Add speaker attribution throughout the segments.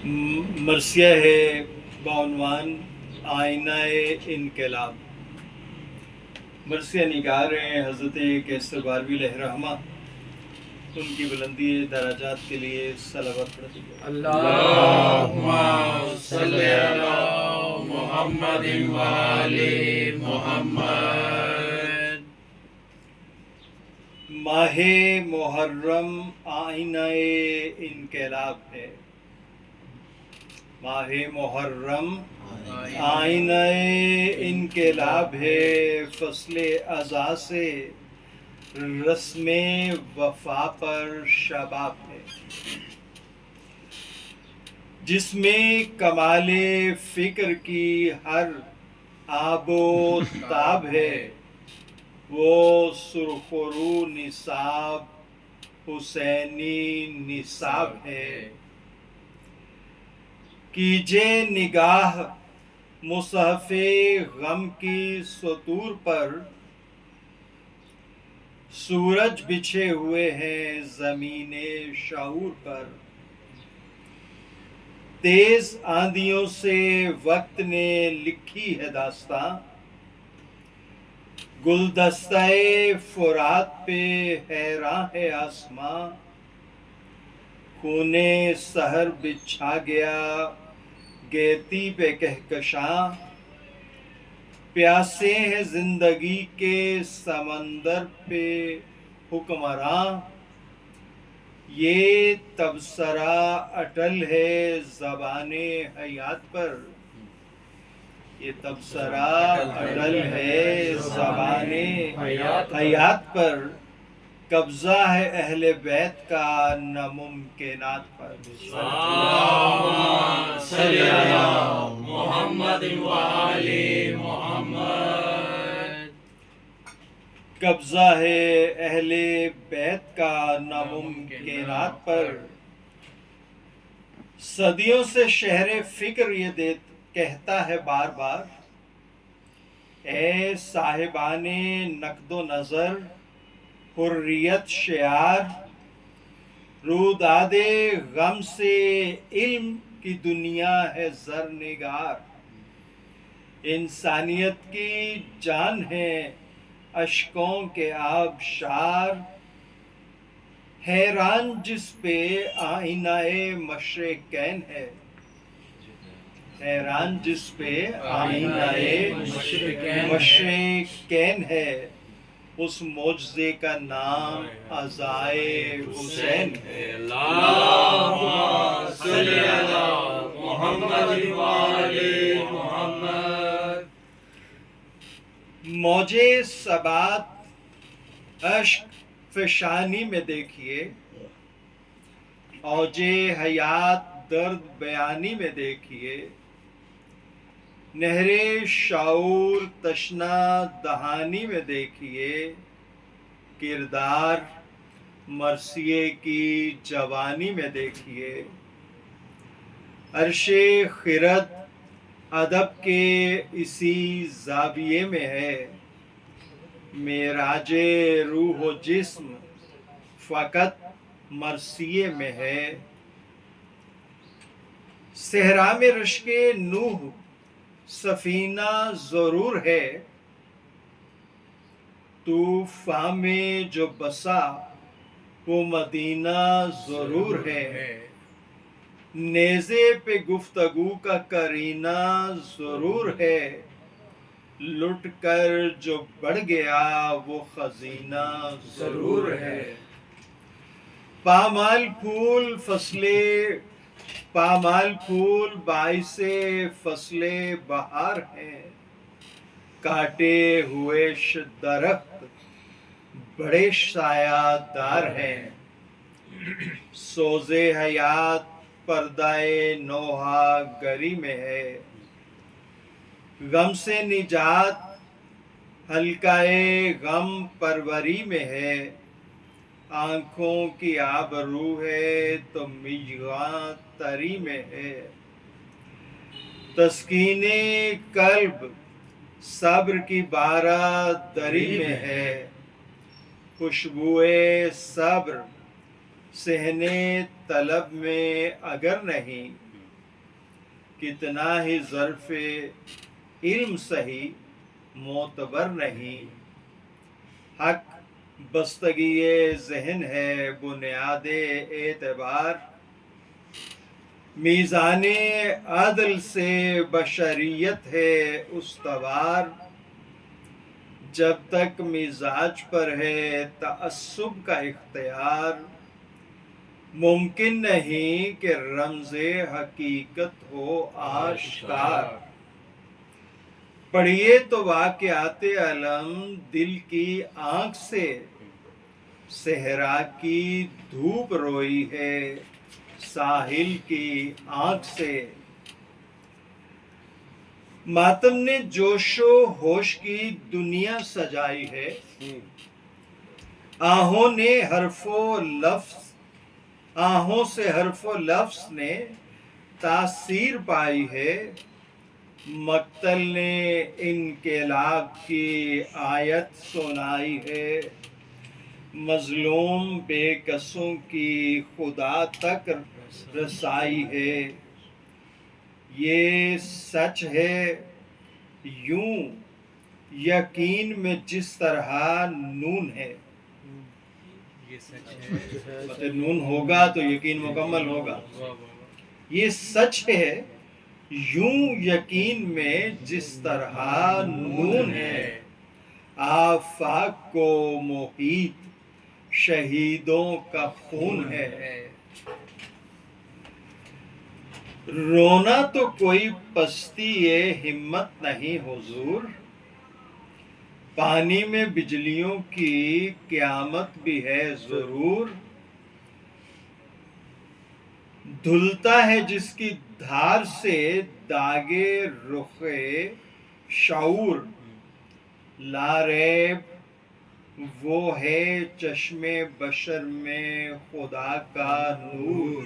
Speaker 1: مرثیہ ہے بعنوان آئینہ انقلاب۔ مرثیہ نگار رہے ہیں حضرت کیسر باروی علیہ رحمہ، ان کی بلندی درجات کے لیے صلوات پڑھتے ہیں۔
Speaker 2: اللہم صلی علی محمد وآل محمد۔
Speaker 1: ماہ محرم آئینہ انقلاب ہے۔ ماہ محرم آئینہ انقلاب ہے، فصل ازاں سے رسم وفا پر شباب ہے، جس میں کمال فکر کی ہر آب و تاب ہے، وہ سرخ رو نصاب حسینی نصاب ہے۔ کیجے نگاہ مصحف غم کی سطور پر، سورج بچھے ہوئے ہیں زمین شعور پر۔ تیز آندھیوں سے وقت نے لکھی ہے داستاں، گلدستہ فرات پہ حیراں ہے آسماں۔ خون سحر بچھا گیا گیتی پہ کہکشاں، پیاسے ہیں زندگی کے سمندر پہ حکمراں۔ یہ تبصرہ اٹل ہے زبان حیات پر، یہ تبصرہ اٹل ہے زبان حیات پر۔ قبضہ ہے اہل بیت کا ناممکنات پر۔
Speaker 2: اللہم صلی علی محمد وآل محمد۔
Speaker 1: قبضہ ہے اہل بیت کا ناممکنات پر۔ صدیوں سے شہر فکر یہ کہتا ہے بار بار، اے صاحبان نقد و نظر حریت شعار۔ روداد غم سے علم کی دنیا ہے زرنگار، انسانیت کی جان ہے اشکوں کے آبشار۔ حیران جس پہ آئینہ مشرقین ہے، حیران جس پہ آئینہ مشرقین ہے، اس معجزے کا نام عزائے حسین ہے۔
Speaker 2: اللہم صلی علی محمد وآل محمد۔
Speaker 1: موج ثبات اشک فشانی میں دیکھیے، اوج حیات درد بیانی میں دیکھیے۔ نہر شعور تشنا دہانی میں دیکھیے، کردار مرثیے کی جوانی میں دیکھیے۔ عرش خرد ادب کے اسی زاویے میں ہے، معراج روح و جسم فقط مرثیے میں ہے۔ صحرا میں رشک نوح سفینہ ضرور ہے، طوفان میں جو بسا وہ مدینہ ضرور ہے۔ نیزے پہ گفتگو کا کرینہ ضرور ہے، لٹ کر جو بڑھ گیا وہ خزینہ ضرور ہے۔ پامال پھول باعث فصل بہار ہیں، کاٹے ہوئے درخت بڑے سایہ دار ہیں۔ سوز حیات پردائے نوحہ گری میں ہے، غم سے نجات حلقۂ غم پروری میں ہے۔ آنکھوں کی آبرو ہے تو مژگاں تری میں ہے، تسکین قلب صبر کی بارہ دری میں ہے۔ خوشبوئے صبر صحن طلب میں اگر نہیں، کتنا ہی ظرف علم سہی معتبر نہیں، حق بستگی ذہن ہے بنیاد اعتبار، میزان عدل سے بشریت ہے استوار، جب تک مزاج پر ہے تعصب کا اختیار، ممکن نہیں کہ رمز حقیقت ہو آشکار۔ پڑھیے تو واقعات علم دل کی آنکھ سے، صحرا کی دھوپ روئی ہے ساحل کی آنکھ سے، ماتم نے جوش و ہوش کی دنیا سجائی ہے، آہوں سے حرف و لفظ نے تاثیر پائی ہے، مقتل نے انقلاب کی آیت سنائی ہے، مظلوم بے کسوں کی خدا تک رسائی ہے، یہ سچ ہے یوں یقین میں جس طرح نون ہے، مطلب نون ہوگا تو یقین مکمل ہوگا، یہ سچ ہے یوں یقین میں جس طرح نون ہے، آفاق کو محیط شہیدوں کا خون ہے، رونا تو کوئی پستی ہمت نہیں حضور، پانی میں بجلیوں کی قیامت بھی ہے ضرور، دھلتا ہے جس کی دھار سے داغے رخ شعور، لا ریب وہ ہے چشم بشر میں خدا کا نور،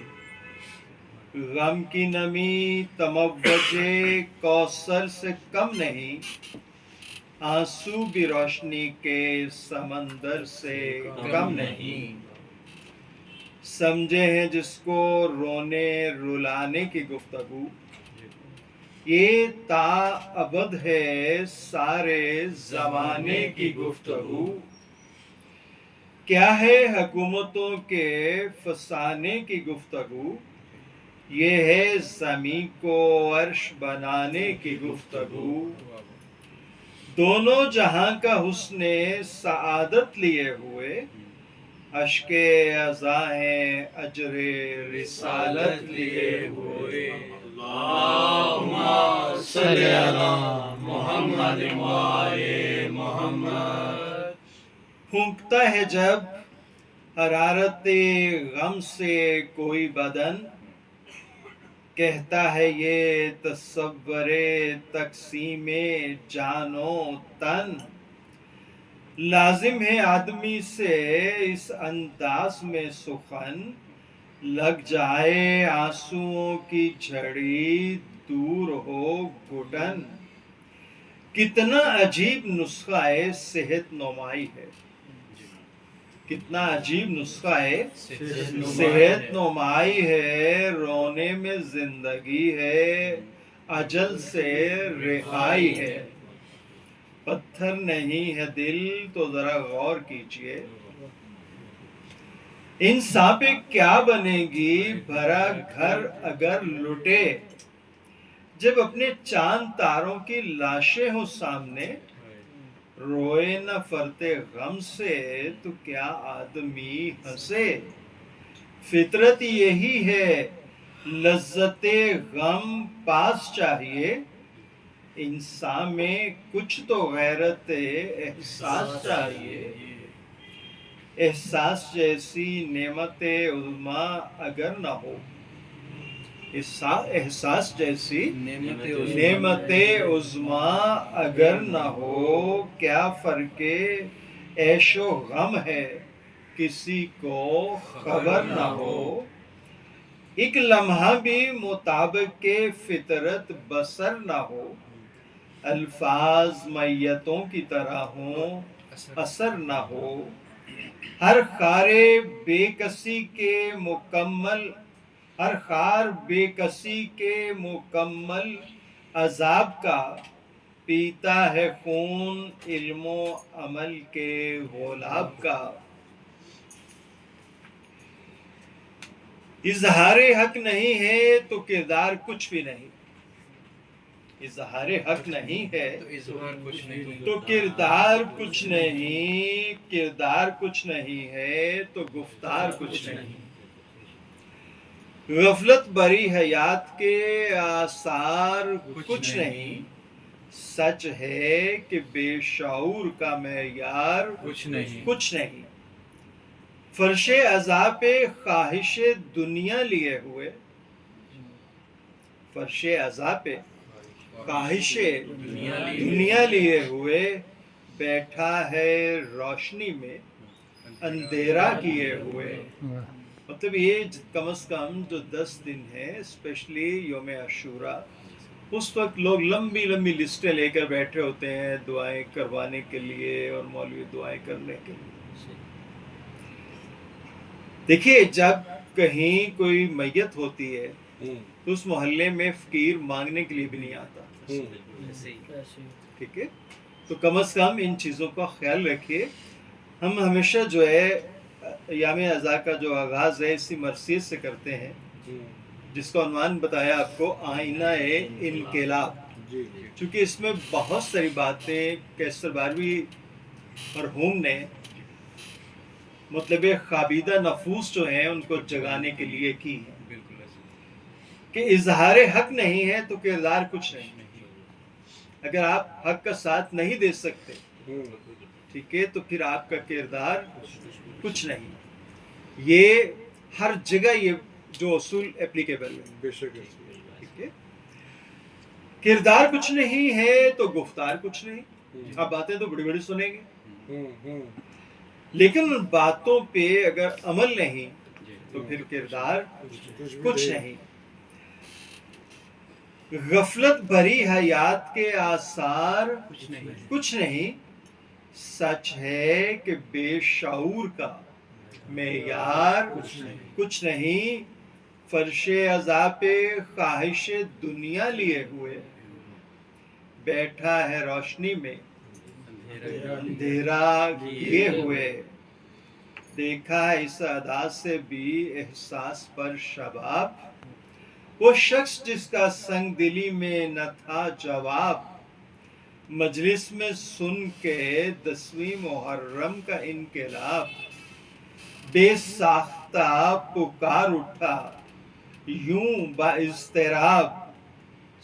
Speaker 1: غم کی نمی تموج کوثر سے کم نہیں، آنسو بھی روشنی کے سمندر سے کم نہیں، سمجھے ہیں جس کو رونے رلانے کی گفتگو، یہ تا ابد ہے سارے زمانے کی گفتگو، کیا ہے حکومتوں کے فسانے کی گفتگو، یہ ہے زمین کو عرش بنانے کی گفتگو، دونوں جہاں کا حسن سعادت لیے ہوئے، اشک عزا ہیں اجر رسالت لیے ہوئے،
Speaker 2: اللہم صلی علی محمد وآل محمد۔
Speaker 1: پھونکتا ہے جب حرارت غم سے کوئی بدن، کہتا ہے یہ تصور تقسیم جان و تن، لازم ہے آدمی سے اس انداز میں سخن، لگ جائے آنسوؤں کی جھڑی دور ہو گھٹن، کتنا عجیب نسخہ صحت نمائی ہے، کتنا عجیب نسخہ صحت نمائی ہے، رونے میں زندگی ہے اجل سے رہائی ہے، پتھر نہیں ہے دل تو ذرا غور کیجئے، انسان پہ کیا بنے گی بھرا گھر اگر لٹے، جب اپنے چاند تاروں کی لاشیں ہو سامنے، روئے نہ فرتے غم سے تو کیا آدمی ہنسے، فطرت یہی ہے لذت غم پاس چاہیے، انسان میں کچھ تو غیرت احساس چاہیے، احساس جیسی نعمت عظمیٰ اگر نہ ہو، احساس جیسی نعمت عظمیٰ اگر نہ ہو، کیا فرق عیش و غم ہے کسی کو خبر نہ ہو، ایک لمحہ بھی مطابق فطرت بسر نہ ہو، الفاظ میتوں کی طرح ہوں اثر نہ ہو، ہر خارے بے کسی کے مکمل ہر خار بے کسی کے مکمل عذاب کا، پیتا ہے خون علم و عمل کے گلاب کا۔ اظہار حق نہیں ہے تو کردار کچھ بھی نہیں، اظہار حق نہیں ہے تو کردار کچھ نہیں، کردار کچھ نہیں ہے تو گفتار کچھ نہیں۔ غفلت بری حیات کے آثار کچھ نہیں، سچ ہے کہ بے شعور کا معیار
Speaker 2: کچھ نہیں،
Speaker 1: کچھ نہیں۔ فرش عذاب خواہش دنیا لیے ہوئے، فرش عذاب خواہش دنیا لیے ہوئے، بیٹھا ہے روشنی میں اندھیرا کیے ہوئے۔ مطلب یہ کم از کم جو 10 دن ہے، اسپیشلی یوم عاشورہ، اس وقت لوگ لمبی لمبی لسٹیں لے کر بیٹھے ہوتے ہیں دعائیں کروانے کے لیے اور مولوی دعائیں کرنے کے لیے۔ دیکھیے، جب کہیں کوئی میت ہوتی ہے تو اس محلے میں فقیر مانگنے کے لیے بھی نہیں آتا، ٹھیک ہے؟ تو کم از کم ان چیزوں کا خیال رکھیے۔ ہم ہمیشہ جو ہے ایام عزا کا جو آغاز ہے اسی مرثیت سے کرتے ہیں، جس کا عنوان بتایا آپ کو، آئینہ انقلاب۔ چونکہ اس میں بہت ساری باتیں کیسر باروی مرحوم نے مطلب خوابیدہ نفوس جو ہیں ان کو جگانے کے لیے کی ہیں کہ اظہار حق نہیں ہے تو کردار کچھ نہیں۔ اگر آپ حق کا ساتھ نہیں دے سکتے، ٹھیک ہے، تو پھر آپ کا کردار کچھ نہیں۔ یہ ہر جگہ یہ جو اصول اپلیکیبل ہے،
Speaker 3: بے شک
Speaker 1: ٹھیک ہے۔ کردار کچھ نہیں ہے تو گفتار کچھ نہیں۔ آپ باتیں تو بڑی بڑی سنیں گے، لیکن ان باتوں پہ اگر عمل نہیں تو پھر کردار کچھ نہیں۔ غفلت بھری حیات کے آثار کچھ نہیں، سچ ہے کہ بے شعور کا معیار کچھ نہیں۔ فرش عذاب خواہش دنیا لیے ہوئے، بیٹھا ہے روشنی میں اندھیرا کیے ہوئے۔ دیکھا ہے اس ادا سے بھی احساس پر شباب، وہ شخص جس کا سنگ دلی میں نہ تھا جواب۔ مجلس میں سن کے 10ویں محرم کا انقلاب، بے ساختہ پکار اٹھا یوں با اضطراب۔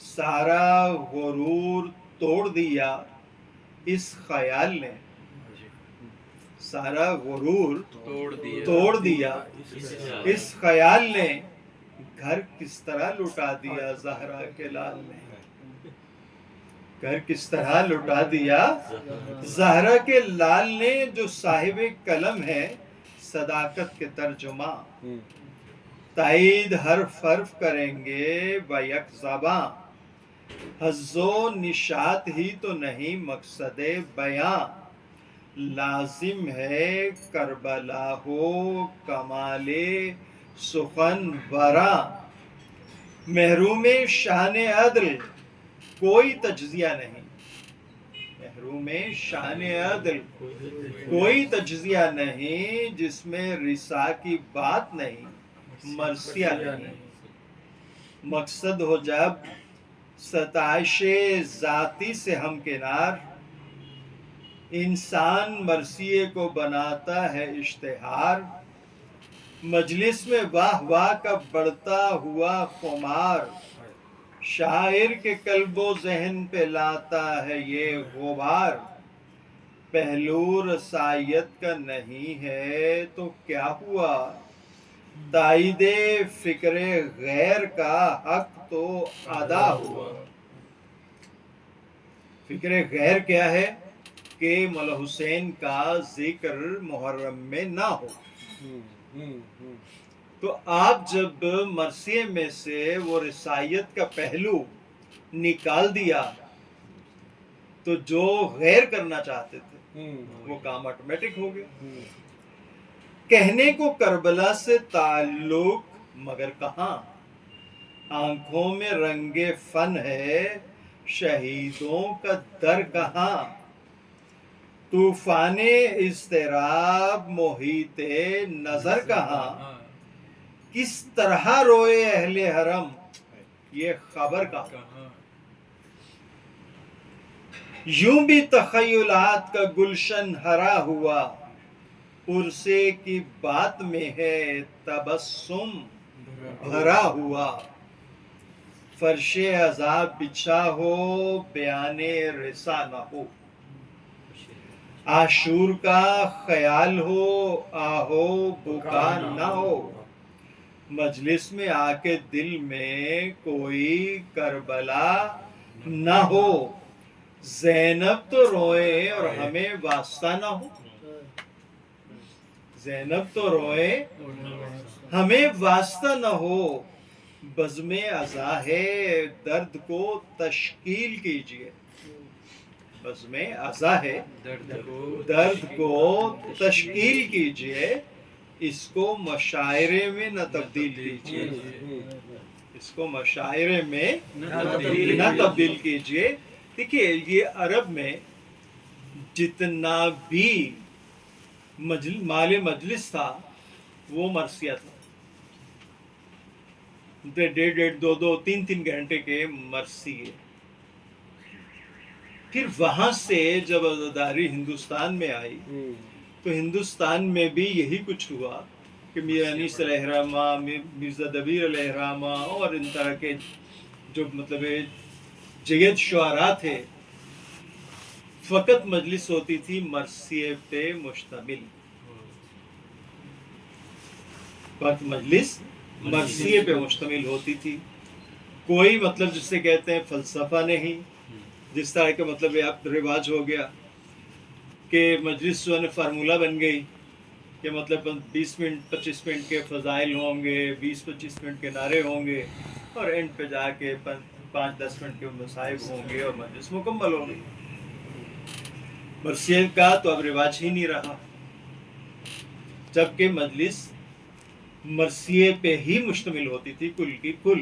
Speaker 1: سارا غرور توڑ دیا اس خیال نے، سارا غرور توڑ دیا اس خیال نے۔ گھر کس طرح لٹا دیا زہرا کے لال نے، گھر کس طرح لٹا دیا زہرا کے لال نے، جو صاحب قلم ہے صداقت کے ترجمہ۔ تائید حرف حرف کریں گے بیک زباں، حظ و نشاط ہی تو نہیں مقصد بیاں۔ لازم ہے کربلا ہو کمال سخن ورا، محروم شان عدل کوئی تجزیہ نہیں، محروم شان عدل کوئی تجزیہ نہیں، جس میں رسا کی بات نہیں مرثیہ نہیں۔ مقصد ہو جب ستائش ذاتی سے ہمکنار، انسان مرثیے کو بناتا ہے اشتہار۔ مجلس میں واہ واہ کا بڑھتا ہوا خمار، شاعر کے قلب و ذہن پہ لاتا ہے یہ غبار۔ پہلو رسائیت کا نہیں ہے تو کیا ہوا، تائید فکر غیر کا حق تو ادا ہوا۔ فکر غیر کیا ہے کہ مولا حسین کا ذکر محرم میں نہ ہو۔ تو آپ جب مرثیے میں سے وہ رسائیت کا پہلو نکال دیا تو جو غیر کرنا چاہتے تھے وہ کام آٹومیٹک ہو گیا۔ کہنے کو کربلا سے تعلق مگر کہاں، آنکھوں میں رنگ فن ہے شہیدوں کا در کہاں، طوفان اضطراب محیط نظر کہاں، کس طرح روئے اہل حرم یہ خبر کہاں، یوں بھی تخیلات کا گلشن ہرا ہوا، پرسے کی بات میں ہے تبسم بھرا ہوا، فرش عذاب بچھا ہو بیان رسا نہ ہو، عاشور کا خیال ہو آہو بکا نہ ہو، مجلس میں آ کے دل میں کوئی کربلا نہ ہو، زینب تو روئے اور ہمیں واسطہ نہ ہو، زینب تو روئے ہمیں واسطہ نہ ہو، بزم عزا ہے درد کو تشکیل کیجئے، بزم عزا ہے درد کو تشکیل کیجئے، اس کو مشاعرے میں نہ تبدیل کیجئے، اس کو مشاعرے میں نہ تبدیل کیجئے۔ دیکھیے یہ عرب میں جتنا بھی مال مجلس تھا وہ مرثیہ تھا، ڈیڑھ دو تین گھنٹے کے مرثیے۔ پھر وہاں سے جب عزاداری ہندوستان میں آئی تو ہندوستان میں بھی یہی کچھ ہوا کہ میاں انیس علیہ الرحمہ، مرزا دبیر علیہ الرحمہ اور ان طرح کے جو مطلب جید شعراء تھے، فقط مجلس ہوتی تھی مرثیے پہ مشتمل، فقط مجلس مرثیے پہ مشتمل ہوتی تھی، کوئی مطلب جس سے کہتے ہیں فلسفہ نہیں، جس طرح کے مطلب اب رواج ہو گیا کہ مجلس جو ہے فارمولہ بن گئی کہ مطلب 20 منٹ 25 منٹ کے فضائل ہوں گے، 20-25 منٹ کے نعرے ہوں گے، اور اینڈ پہ جا کے 5-10 منٹ کے مصائب ہوں گے اور مجلس مکمل ہوگی۔ مرثیے کا تو اب رواج ہی نہیں رہا، جبکہ مجلس مرثیے پہ ہی مشتمل ہوتی تھی کل کی کل۔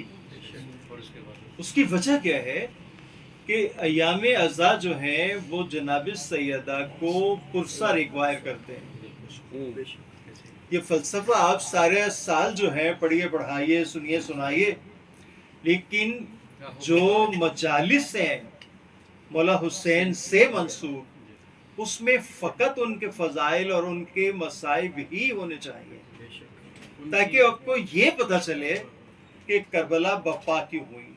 Speaker 1: اس کی وجہ کیا ہے کہ ایام عزا جو ہیں وہ جناب سیدہ کو پرسہ ریکوائر کرتے ہیں۔ یہ فلسفہ آپ سارے سال جو ہیں پڑھیے پڑھائیے سنیے سنائیے، لیکن جو مجالس ہیں مولا حسین سے منسوب، اس میں فقط ان کے فضائل اور ان کے مصائب ہی ہونے چاہیے، تاکہ آپ کو یہ پتہ چلے کہ کربلا بپا کیوں ہوئی،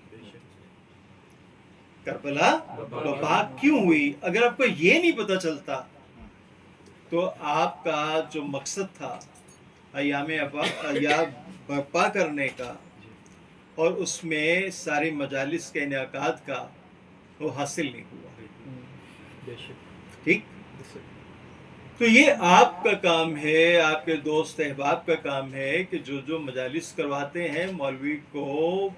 Speaker 1: کربلا بپا کیوں ہوئی۔ اگر آپ کو یہ نہیں پتہ چلتا تو آپ کا جو مقصد تھا ایام برپا کرنے کا اور اس میں ساری مجالس کے انعقاد کا، وہ حاصل نہیں ہوا۔ ٹھیک، تو یہ آپ کا کام ہے، آپ کے دوست احباب کا کام ہے کہ جو مجالس کرواتے ہیں مولوی کو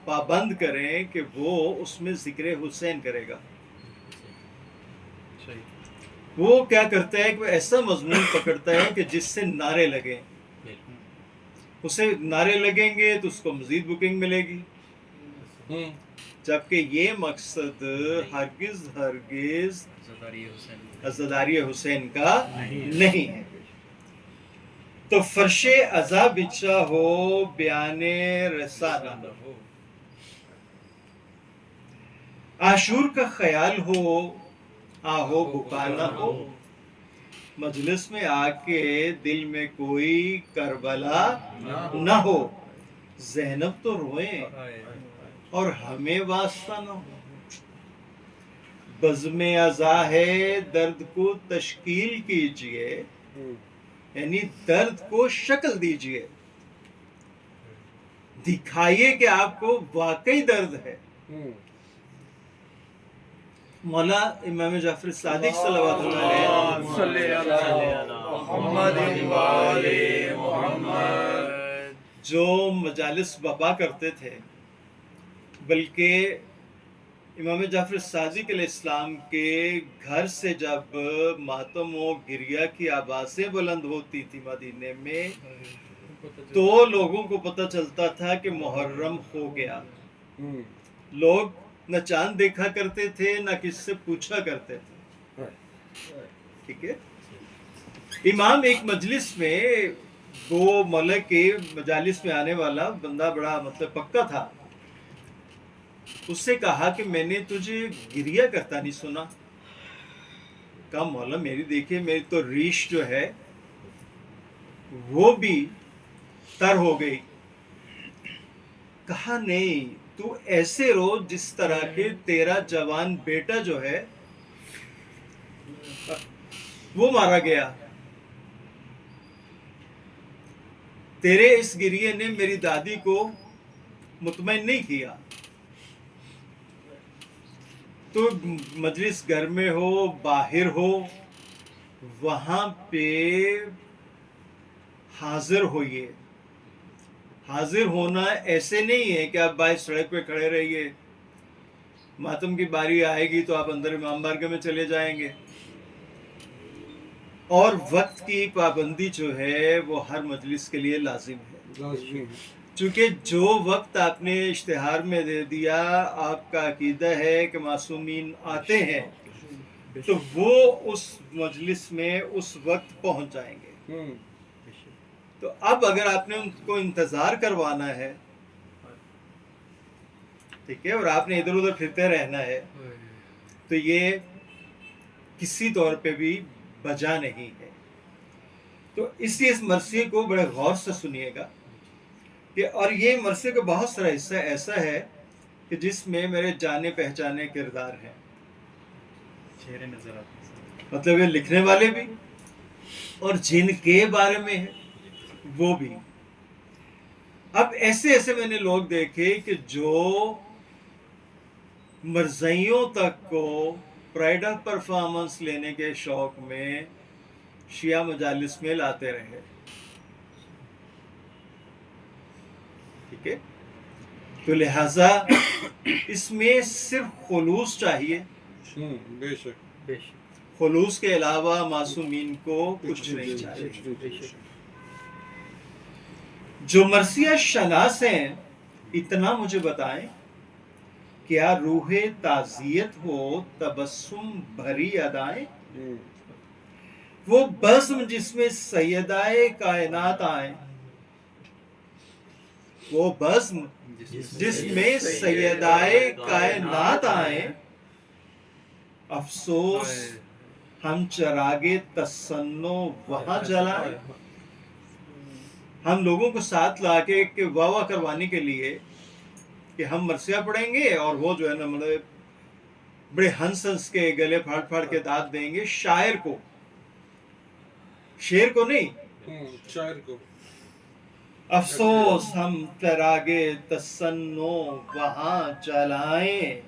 Speaker 1: پابند کریں کہ وہ اس میں ذکر حسین کرے گا۔ وہ کیا کرتا ہے کہ وہ ایسا مضمون پکڑتا ہے کہ جس سے نعرے لگیں، اسے نعرے لگیں گے تو اس کو مزید بکنگ ملے گی، جبکہ یہ مقصد ہرگز عزاداری حسین کا نہیں ہے۔ تو فرش عزا بچھا ہو بیان رسا نہ ہو، عاشور کا خیال ہو آہو بکا نہ ہو، مجلس میں آ کے دل میں کوئی کربلا نہ ہو، زینب تو روئیں اور ہمیں واسطہ نہ ہو، بزم عزا ہے درد کو تشکیل کیجئے، یعنی درد کو شکل دیجئے، دکھائیے کہ آپ کو واقعی درد ہے۔ مولا امام جعفر صادق صلوات اللہ علیہ جو مجالس بپا کرتے تھے، بلکہ امام جعفر صادق علیہ السلام کے گھر سے جب ماتم و گریہ کی آوازیں بلند ہوتی تھی مدینے میں، تو لوگوں کو پتہ چلتا تھا کہ محرم ہو گیا. لوگ نہ چاند دیکھا کرتے تھے نہ کس سے پوچھا کرتے تھے. ٹھیک ہے. امام ایک مجلس میں، وہ ملک کے مجالس میں آنے والا بندہ بڑا مطلب پکا تھا، اس سے کہا کہ میں نے تجھے گریا کرتا نہیں سنا. کہا مولا میری دیکھیے، میری تو ریش جو ہے وہ بھی تر ہو گئی. کہا نہیں، تو ایسے رو جس طرح کے تیرا جوان بیٹا جو ہے وہ مارا گیا. تیرے اس گریے نے میری دادی کو مطمئن نہیں کیا. تو مجلس گھر میں ہو باہر ہو، وہاں پہ حاضر ہوئیے. حاضر ہونا ایسے نہیں ہے کہ آپ باہر سڑک پہ کھڑے رہیے، ماتم کی باری آئے گی تو آپ اندر امام بارگاہ میں چلے جائیں گے. اور وقت کی پابندی جو ہے وہ ہر مجلس کے لیے لازم ہے. چونکہ جو وقت آپ نے اشتہار میں دے دیا، آپ کا عقیدہ ہے کہ معصومین آتے ہیں، تو وہ اس مجلس میں اس وقت پہنچ جائیں گے. تو اب اگر آپ نے ان کو انتظار کروانا ہے، ٹھیک ہے، اور آپ نے ادھر ادھر پھرتے رہنا ہے، تو یہ کسی طور پہ بھی بجا نہیں ہے. تو اس لیے اس مرثیے کو بڑے غور سے سنیے گا کہ، اور یہ مرثیے کا بہت سارا حصہ ایسا ہے کہ جس میں میرے جانے پہچانے کردار ہیں. چہرے نظر آتے ہیں، مطلب یہ لکھنے والے بھی اور جن کے بارے میں ہے وہ بھی. اب ایسے ایسے میں نے لوگ دیکھے کہ جو مرزائیوں تک کو پرائڈ آف پرفارمنس لینے کے شوق میں شیعہ مجالس میں لاتے رہے. ٹھیک ہے. تو لہذا اس میں صرف خلوص چاہیے.
Speaker 3: بے شک
Speaker 1: خلوص کے علاوہ معصومین کو کچھ نہیں چاہیے. جو مرثیہ شناس ہیں، اتنا مجھے بتائیں، کیا روح تعزیت ہو تبسم بھری ادائیں؟ وہ بزم جس میں سیدائے کائنات آئیں، وہ بزم جس میں سیدائے کائنات آئیں، افسوس ہم چراغ تسنو وہاں جلائیں. ہم لوگوں کو ساتھ لا کے واہ واہ کروانے کے لیے کہ ہم مرثیہ پڑھیں گے، اور وہ جو ہے نا مطلب بڑے ہنس ہنس کے گلے پھاڑ پھاڑ کے داد دیں گے شاعر کو، شعر کو نہیں،
Speaker 3: شاعر کو.
Speaker 1: افسوس ہم چراغ تسنو وہاں جلائیں،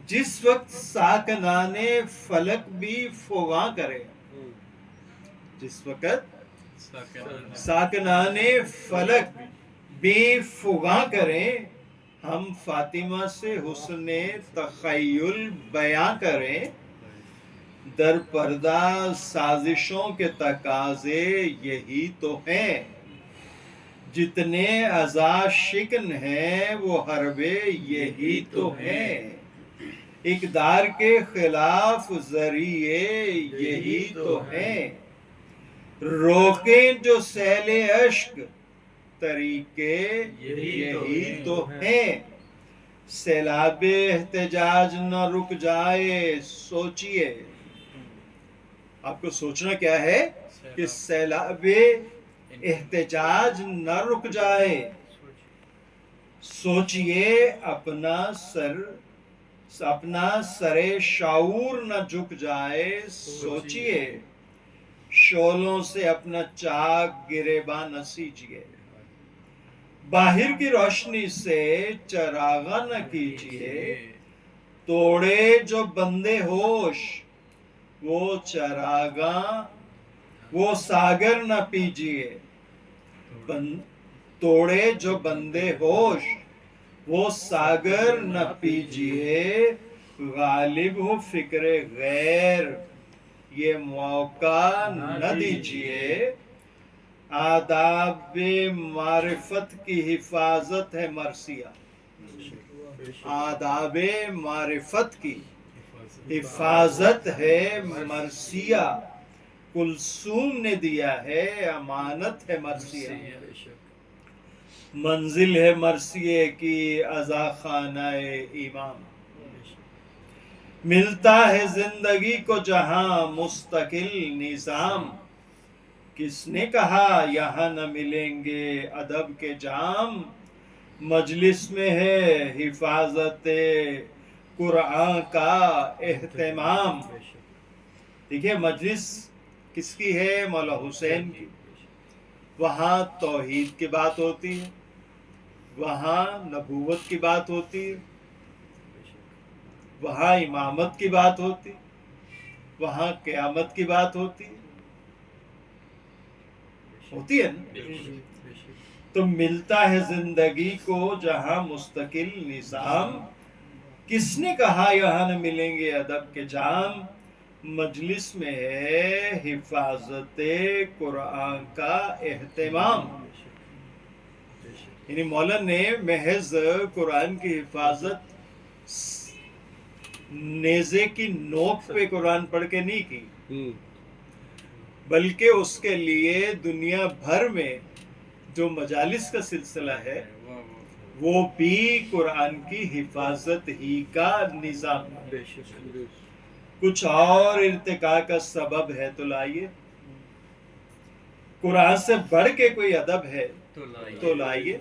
Speaker 1: جس وقت ساکنان فلک بھی فغاں کرے. جس وقت ساکنان فلک بھی فغاں کریں، ہم فاطمہ سے حسن تخیل بیاں کریں. در پردہ سازشوں کے تقاضے یہی تو ہیں، جتنے عزا شکن ہیں وہ حربے یہی تو ہیں. اقدار کے خلاف ذریعے یہی تو ہیں، روکیں جو سیل اشک طریقے یہی تو ہیں. سیلاب احتجاج نہ رک جائے سوچئے. آپ کو سوچنا کیا ہے کہ سیلاب احتجاج نہ رک جائے. سوچئے اپنا سر شعور نہ جھک جائے. سوچئے شعلوں سے اپنا چاک گریباں نہ سیچئے. باہر کی روشنی سے چراغاں نہ کیجئے. توڑے جو بندے ہوش وہ چراغاں وہ ساگر نہ پیجئے. توڑے جو بندے ہوش وہ ساگر نہ پیجئے. غالب ہو فکر غیر یہ موقع نہ دیجئے. آداب معرفت کی حفاظت ہے مرثیہ. آداب معرفت کی حفاظت ہے مرثیہ. کلثوم نے دیا ہے امانت ہے مرثیہ. منزل ہے مرثیے کی عزا خانہ امام. ملتا ہے زندگی کو جہاں مستقل نظام. کس نے کہا یہاں نہ ملیں گے ادب کے جام. مجلس میں ہے حفاظت قرآن کا اہتمام. دیکھیے مجلس کس کی ہے؟ مولا حسین کی. وہاں توحید کی بات ہوتی ہے، وہاں نبوت کی بات ہوتی ہے، وہاں امامت کی بات ہوتی، وہاں قیامت کی بات ہوتی ہے نا. تو ملتا ہے زندگی کو جہاں مستقل نظام. کس نے کہا یہاں نہ ملیں گے ادب کے جام. مجلس میں ہے حفاظت قرآن کا اہتمام. یعنی مولا نے محض قرآن کی حفاظت نیزے کی نوک پہ قرآن پڑھ کے نہیں کی، بلکہ اس کے لیے دنیا بھر میں جو مجالس کا سلسلہ ہے وہ بھی قرآن کی حفاظت ہی کا نظام ہے. کچھ اور ارتقاء کا سبب ہے تو لائیے. قرآن سے بڑھ کے کوئی ادب ہے تو لائیے.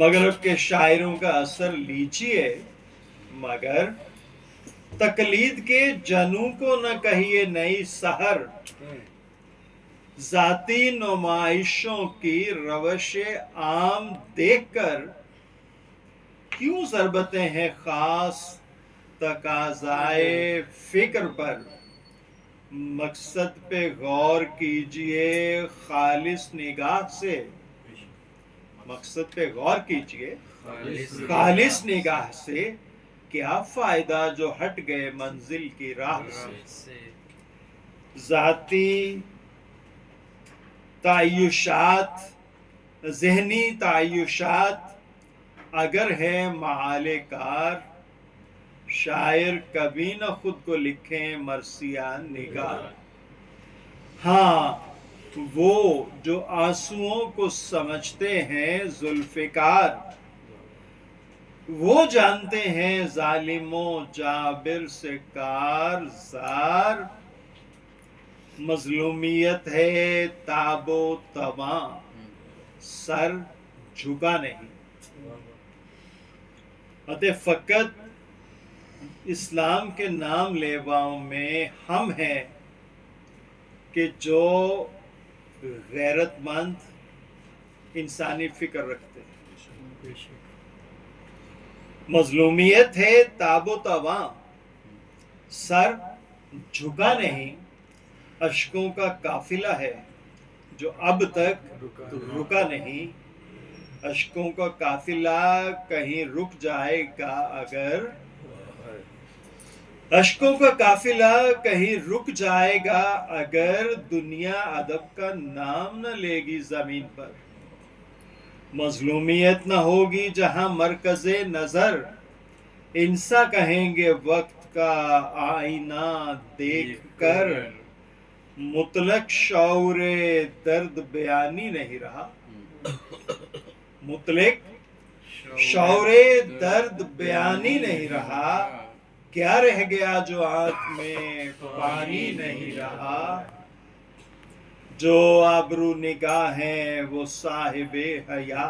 Speaker 1: مغرب کے شاعروں کا اثر لیجیے، مگر تقلید کے جنوں کو نہ کہیے نئی سحر. ذاتی نمائشوں کی روش عام دیکھ کر کیوں ضربتیں ہیں خاص تقاضائے فکر پر. مقصد پہ غور کیجئے خالص نگاہ سے. مقصد پہ غور کیجئے خالص نگاہ سے. کیا فائدہ جو ہٹ گئے منزل کی راہ سے. ذاتی تعیشات، ذہنی تعیشات اگر ہے معال کار. شاعر کبھی نہ خود کو لکھیں مرثیہ نگار. ہاں وہ جو آنسوؤں کو سمجھتے ہیں ذوالفقار، وہ جانتے ہیں ظالم و جابر سے کار زار. مظلومیت ہے تاب و تواں، سر جھکا نہیں. فقط اسلام کے نام لیواؤں میں ہم ہیں کہ جو غیرت مند انسانی فکر رکھتے ہیں. مظلومیت ہے تاب و تواں، سر جھکا نہیں. اشکوں کا قافلہ ہے جو اب تک رکا نہیں. اشکوں کا قافلہ کہیں رک جائے گا اگر، اشکوں کا قافلہ کہیں رک جائے گا اگر دنیا ادب کا نام نہ لے گی زمین پر. مظلومیت نہ ہوگی جہاں مرکز نظر. انسا کہیں گے وقت کا آئینہ دیکھ کر. مطلق شعور درد بیانی نہیں رہا. مطلق شعور درد بیانی نہیں رہا. کیا رہ گیا جو آنکھ میں پانی نہیں رہا. جو آبرو نگاہ ہیں وہ صاحب حیا،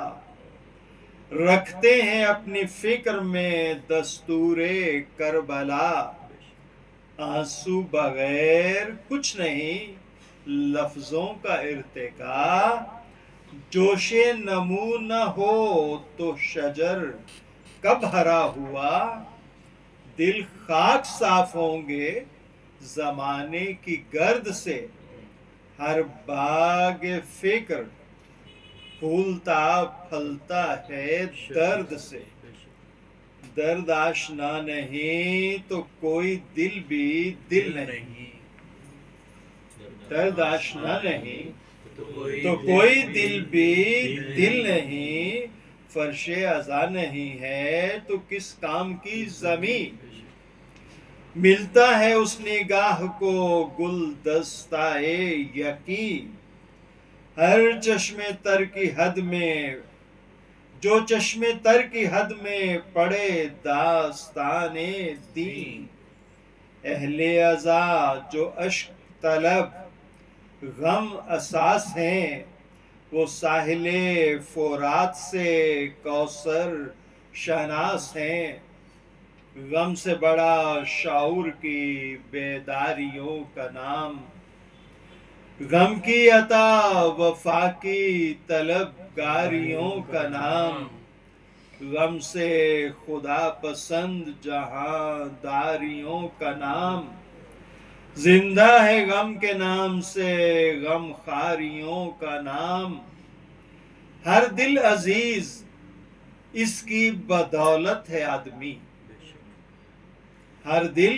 Speaker 1: رکھتے ہیں اپنی فکر میں دستور کربلا. آنسو بغیر کچھ نہیں لفظوں کا ارتقا. جوش نمو نہ ہو تو شجر کب ہرا ہوا. دل خاک صاف ہوں گے زمانے کی گرد سے. ہر باغ فکر پھولتا پھلتا ہے درد سے. درد آشنا نہیں تو کوئی دل بھی دل نہیں. درد آشنا نہیں تو کوئی دل بھی دل نہیں، فرش ازا نہیں ہے تو کس کام کی زمین، ملتا ہے اس نگاہ کو گل دستائے یقین، ہر چشم تر کی حد میں جو چشم تر کی حد میں پڑے داستان دین، اہل ازا جو اشک طلب غم اساس ہیں، وہ ساحل فرات سے کوثر شناس ہیں، غم سے بڑا شعور کی بیداریوں کا نام، غم کی عطا وفا کی طلبگاریوں کا نام، غم سے خدا پسند جہاں داریوں کا نام، زندہ ہے غم کے نام سے غم خاریوں کا نام، ہر دل عزیز اس کی بدولت ہے آدمی، ہر دل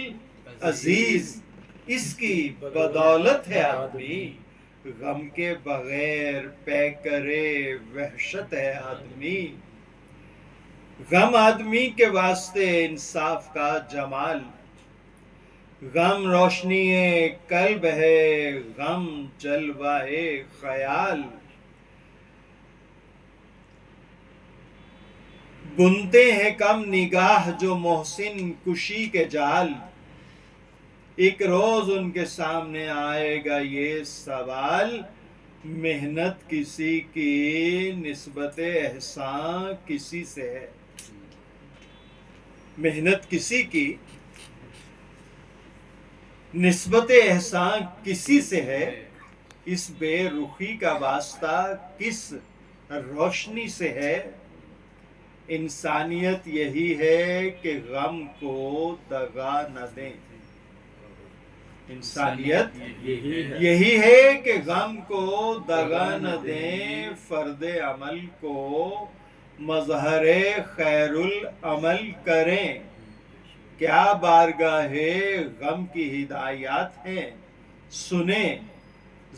Speaker 1: عزیز اس کی بدولت ہے آدمی، غم کے بغیر پے کرے وحشت ہے آدمی، غم آدمی کے واسطے انصاف کا جمال، غم روشنی قلب ہے غم جلوہ خیال، بنتے ہیں کم نگاہ جو محسن کشی کے جال، ایک روز ان کے سامنے آئے گا یہ سوال، محنت کسی کی نسبت احسان کسی سے ہے، محنت کسی کی نسبت احسان کسی سے ہے، اس بے رخی کا واسطہ کس روشنی سے ہے، انسانیت یہی ہے کہ غم کو دغا نہ دیں، انسانیت یہی ہے کہ غم کو دغا نہ دیں، فرد عمل کو مظہر خیر العمل کریں، کیا بارگاہ غم کی ہدایات ہیں سنیں،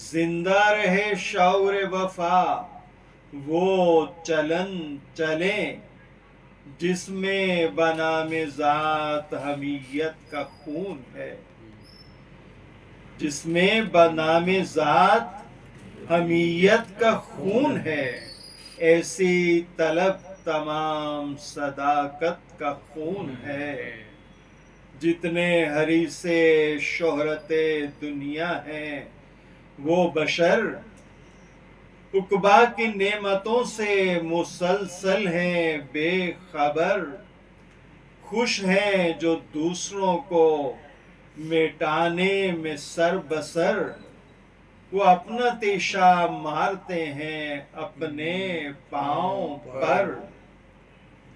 Speaker 1: زندہ رہے شعور وفا وہ چلن چلیں، جس میں بنام ذات حمیت کا خون ہے، جس میں بنام ذات حمیت کا خون ہے، ایسی طلب تمام صداقت کا خون ہے، جتنے حریص شہرت دنیا ہیں وہ بشر عقبیٰ کی نعمتوں سے مسلسل ہیں بے خبر، خوش ہیں جو دوسروں کو مٹانے میں سر بسر، وہ اپنا تیشہ مارتے ہیں اپنے پاؤں پر،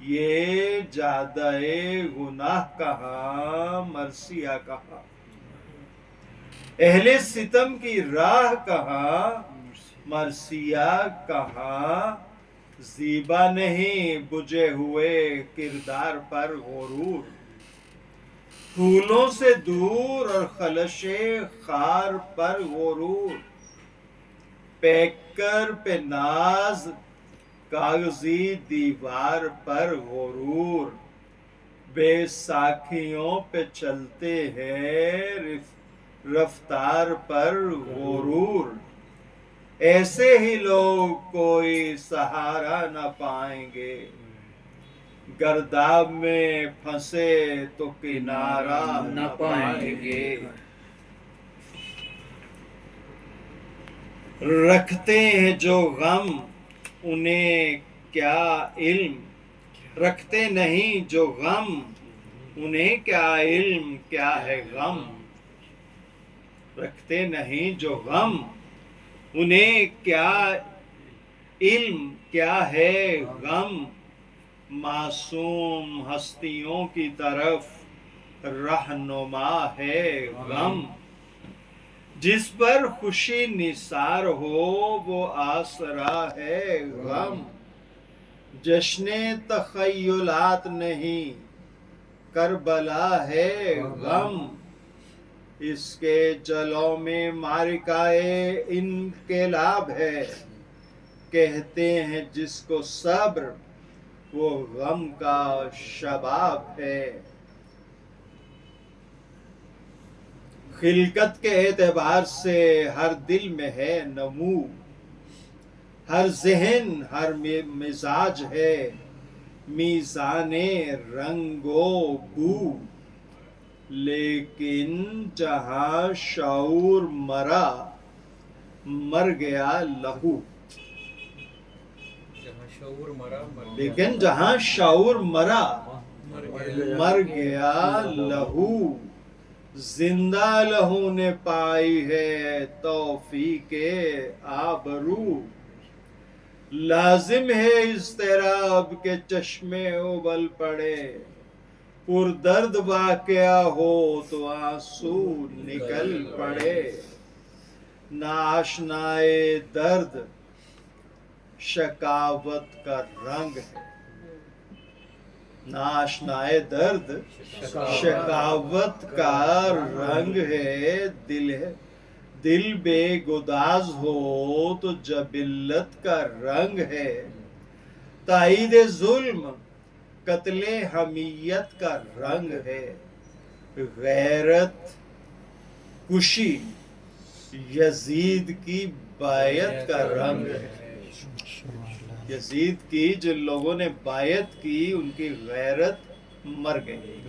Speaker 1: یہ جادہ گناہ کہاں مرثیہ کہاں، اہل ستم کی راہ کہاں مرثیہ کہاں، زیبا نہیں بجھے ہوئے کردار پر غرور، پھولوں سے دور اور خلش خار پر غرور، پیکر پہ ناز کاغذی دیوار پر غرور، بے ساکھیوں پہ چلتے ہیں رفتار پر غرور، ایسے ہی لوگ کوئی سہارا نہ پائیں گے، گرداب میں پھنسے تو کنارہ نہ پائیں گے، رکھتے ہیں جو غم انہیں کیا علم، رکھتے نہیں جو غم انہیں کیا علم کیا ہے غم، رکھتے نہیں جو غم انہیں کیا علم کیا ہے غم، معصوم ہستیوں کی طرف رہنما ہے غم، جس پر خوشی نثار ہو وہ آسرا ہے غم، جشن تخیلات نہیں کربلا ہے غم، اس کے جلوں میں معرکائے انقلاب ہے، کہتے ہیں جس کو صبر وہ غم کا شباب ہے۔ خلقت کے اعتبار سے ہر دل میں ہے نمو، ہر ذہن ہر مزاج ہے میزان رنگ و بو، لیکن جہاں شعور مرا مر گیا لہو، لیکن جہاں شعور مرا مر گیا لہو، زندہ لہو نے پائی ہے توفیق آبرو، لازم ہے اضطراب کے چشمے ابل پڑے، پر درد واقعہ ہو تو آنسو نکل پڑے، ناشنائے درد شکاوت کا رنگ ہے، ناشنائے درد شکاوت کا رنگ ہے، دل بے گداز ہو تو جبلت کا رنگ ہے، تائید ظلم قتل حمیت کا رنگ ہے، غیرت کشی یزید کی بیعت کا رنگ ہے، یزید کی جن لوگوں نے بیعت کی ان کی غیرت مر گئی۔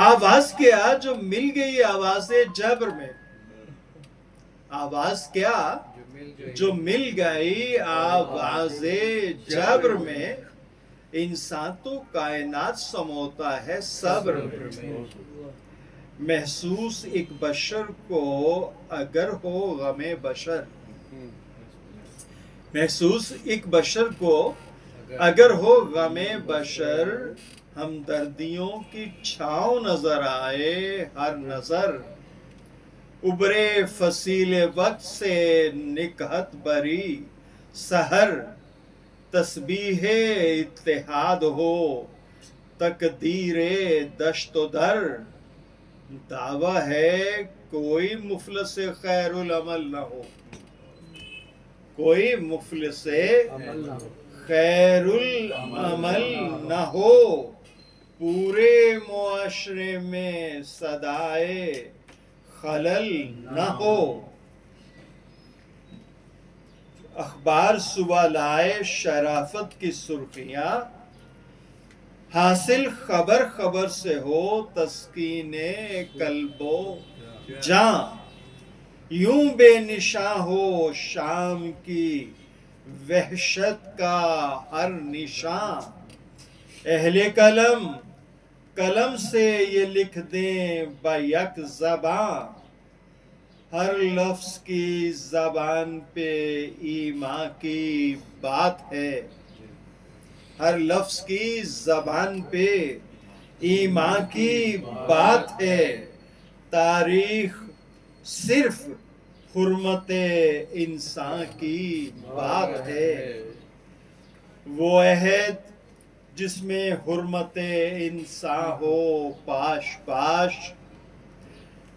Speaker 1: آواز کیا جو مل گئی آواز جبر میں، آواز کیا جو مل گئی آواز جبر میں، انسان تو کائنات سموتا ہے صبر میں، محسوس ایک بشر کو اگر ہو غم بشر، محسوس ایک بشر کو اگر ہو غم بشر، ہمدردیوں کی چھاؤں نظر آئے ہر نظر، ابرے فصیل وقت سے نکہت بری سحر، تسبیح اتحاد ہو تقدیر دشت و در، دعویٰ ہے کوئی مفلس خیر العمل نہ ہو، کوئی مفلس خیر العمل نہ ہو، پورے معاشرے میں صدائے خلل نہ ہو، اخبار صبح لائے شرافت کی سرخیاں، حاصل خبر خبر سے ہو تسکین قلب و جاں، یوں بے نشاں ہو شام کی وحشت کا ہر نشاں، اہل قلم قلم سے یہ لکھ دیں بیک زباں، ہر لفظ کی زبان پہ ایمان کی بات ہے، ہر لفظ کی زبان پہ ایمان کی بات ہے، تاریخ صرف حرمت انسان کی بات ہے، وہ عہد جس میں حرمت انسان ہو پاش پاش،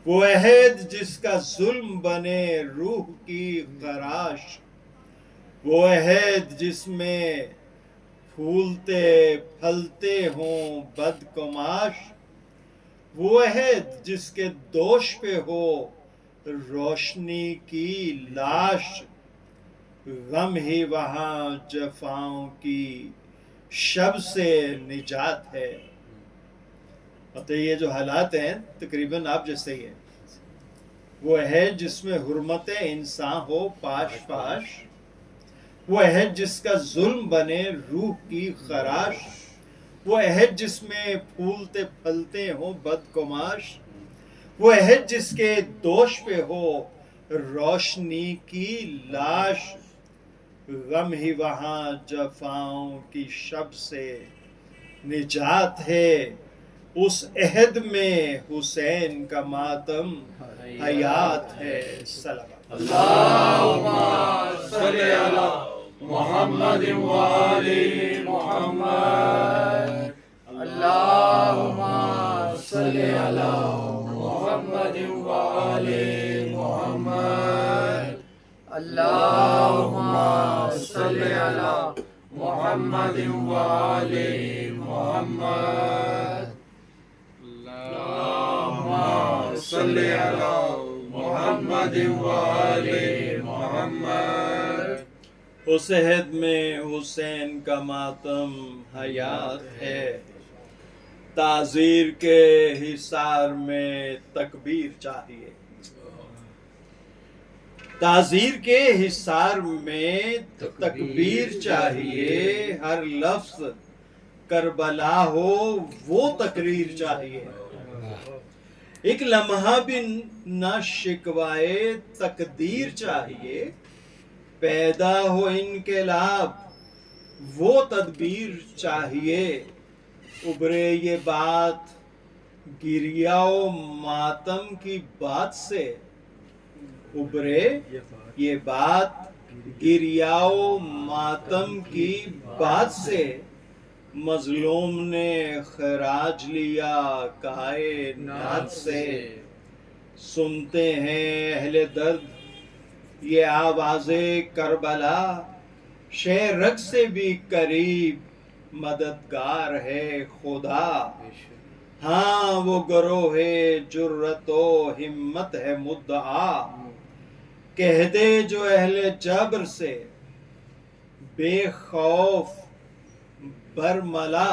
Speaker 1: وہ عہد جس کا ظلم بنے روح کی خراش، وہ عہد جس میں پھولتے پھلتے ہوں بدگماش، وہ عہد جس کے دوش پہ ہو روشنی کی لاش، غم ہی وہاں جفاؤں کی شب سے نجات ہے۔ اور یہ جو حالات ہیں تقریباً آپ جیسے ہی ہیں، وہ ہے جس میں حرمت انسان ہو پاش پاش، وہ ہے جس کا ظلم بنے روح کی خراش، وہ ہے جس میں پھولتے پھلتے ہوں بدگماش، وہ ہے جس کے دوش پہ ہو روشنی کی لاش، غم ہی وہاں جفاؤں کی شب سے نجات ہے، اس عہد میں حسین کا ماتم حیات ہے۔ سلام
Speaker 2: اللہم صلی علی محمد و آل محمد، اللہم صلی علی محمد اللهم صل على محمد وآل محمد اللهم صل على محمد وآل محمد
Speaker 1: اس عہد میں حسین کا ماتم حیات ہے، تعزیر کے حصار میں تکبیر چاہیے، تعزیر کے حصار میں تکبیر چاہیے، ہر لفظ کربلا ہو وہ تقریر چاہیے، ایک لمحہ بھی نہ شکوائے تقدیر چاہیے، پیدا ہو انقلاب وہ تدبیر چاہیے، ابھرے یہ بات گریہ و ماتم کی بات سے، ابھرے یہ بات گریہ و ماتم کی بات سے، مظلوم نے خراج لیا کائنات سے، سنتے ہیں اہل درد یہ آواز کربلا، شہ رگ سے بھی قریب مددگار ہے خدا، ہاں وہ گروہ جرت و ہمت ہے مدعا، کہہ دے جو اہل جبر سے بے خوف برملا،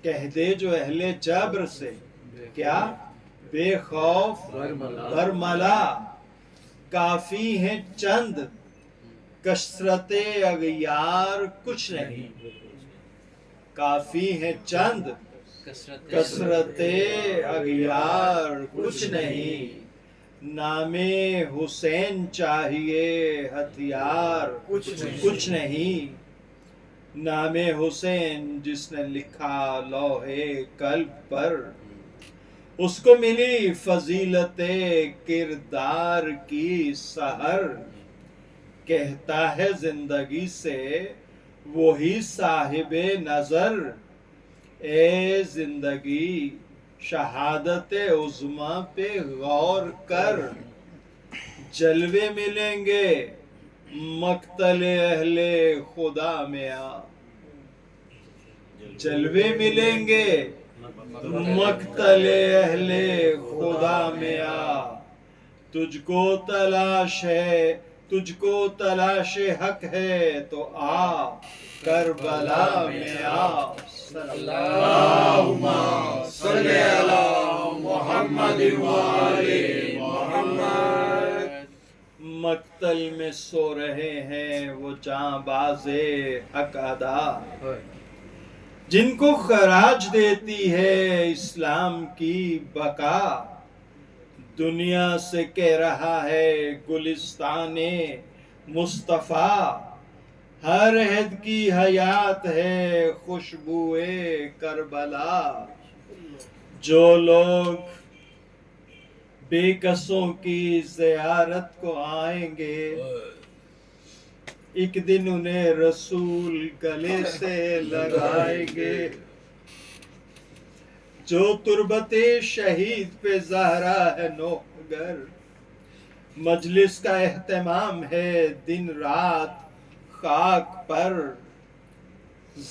Speaker 1: کہہ دے جو اہل جبر سے کیا بے خوف برملا، کافی ہیں چند کثرت اغیار کچھ نہیں، کافی ہیں چند کثرت اغیار کچھ نہیں، نام حسین چاہیے ہتھیار کچھ نہیں، نام حسین جس نے لکھا لوح قلب پر، اس کو ملی فضیلت کردار کی سحر، کہتا ہے زندگی سے وہی صاحب نظر، اے زندگی شہادت عظمیٰ پہ غور کر، جلوے ملیں گے مقتل اہل خدا میں آ، جلوے ملیں گے مقتل اہل خدا میں آ، تجھ کو تلاش حق ہے تو آ کربلا میں آ،
Speaker 2: اللهم صل على محمد وآل محمد
Speaker 1: مقتل میں سو رہے ہیں وہ جاں باز حق ادا، جن کو خراج دیتی ہے اسلام کی بقا، دنیا سے کہہ رہا ہے گلستان مصطفیٰ، ہر عہد کی حیات ہے خوشبوئے کربلا، جو لوگ بے کسوں کی زیارت کو آئیں گے ایک دن انہیں رسول گلے سے لگائیں گے، جو تربت شہید پہ زہرا ہے نوحگر، مجلس کا اہتمام ہے دن رات خاک پر،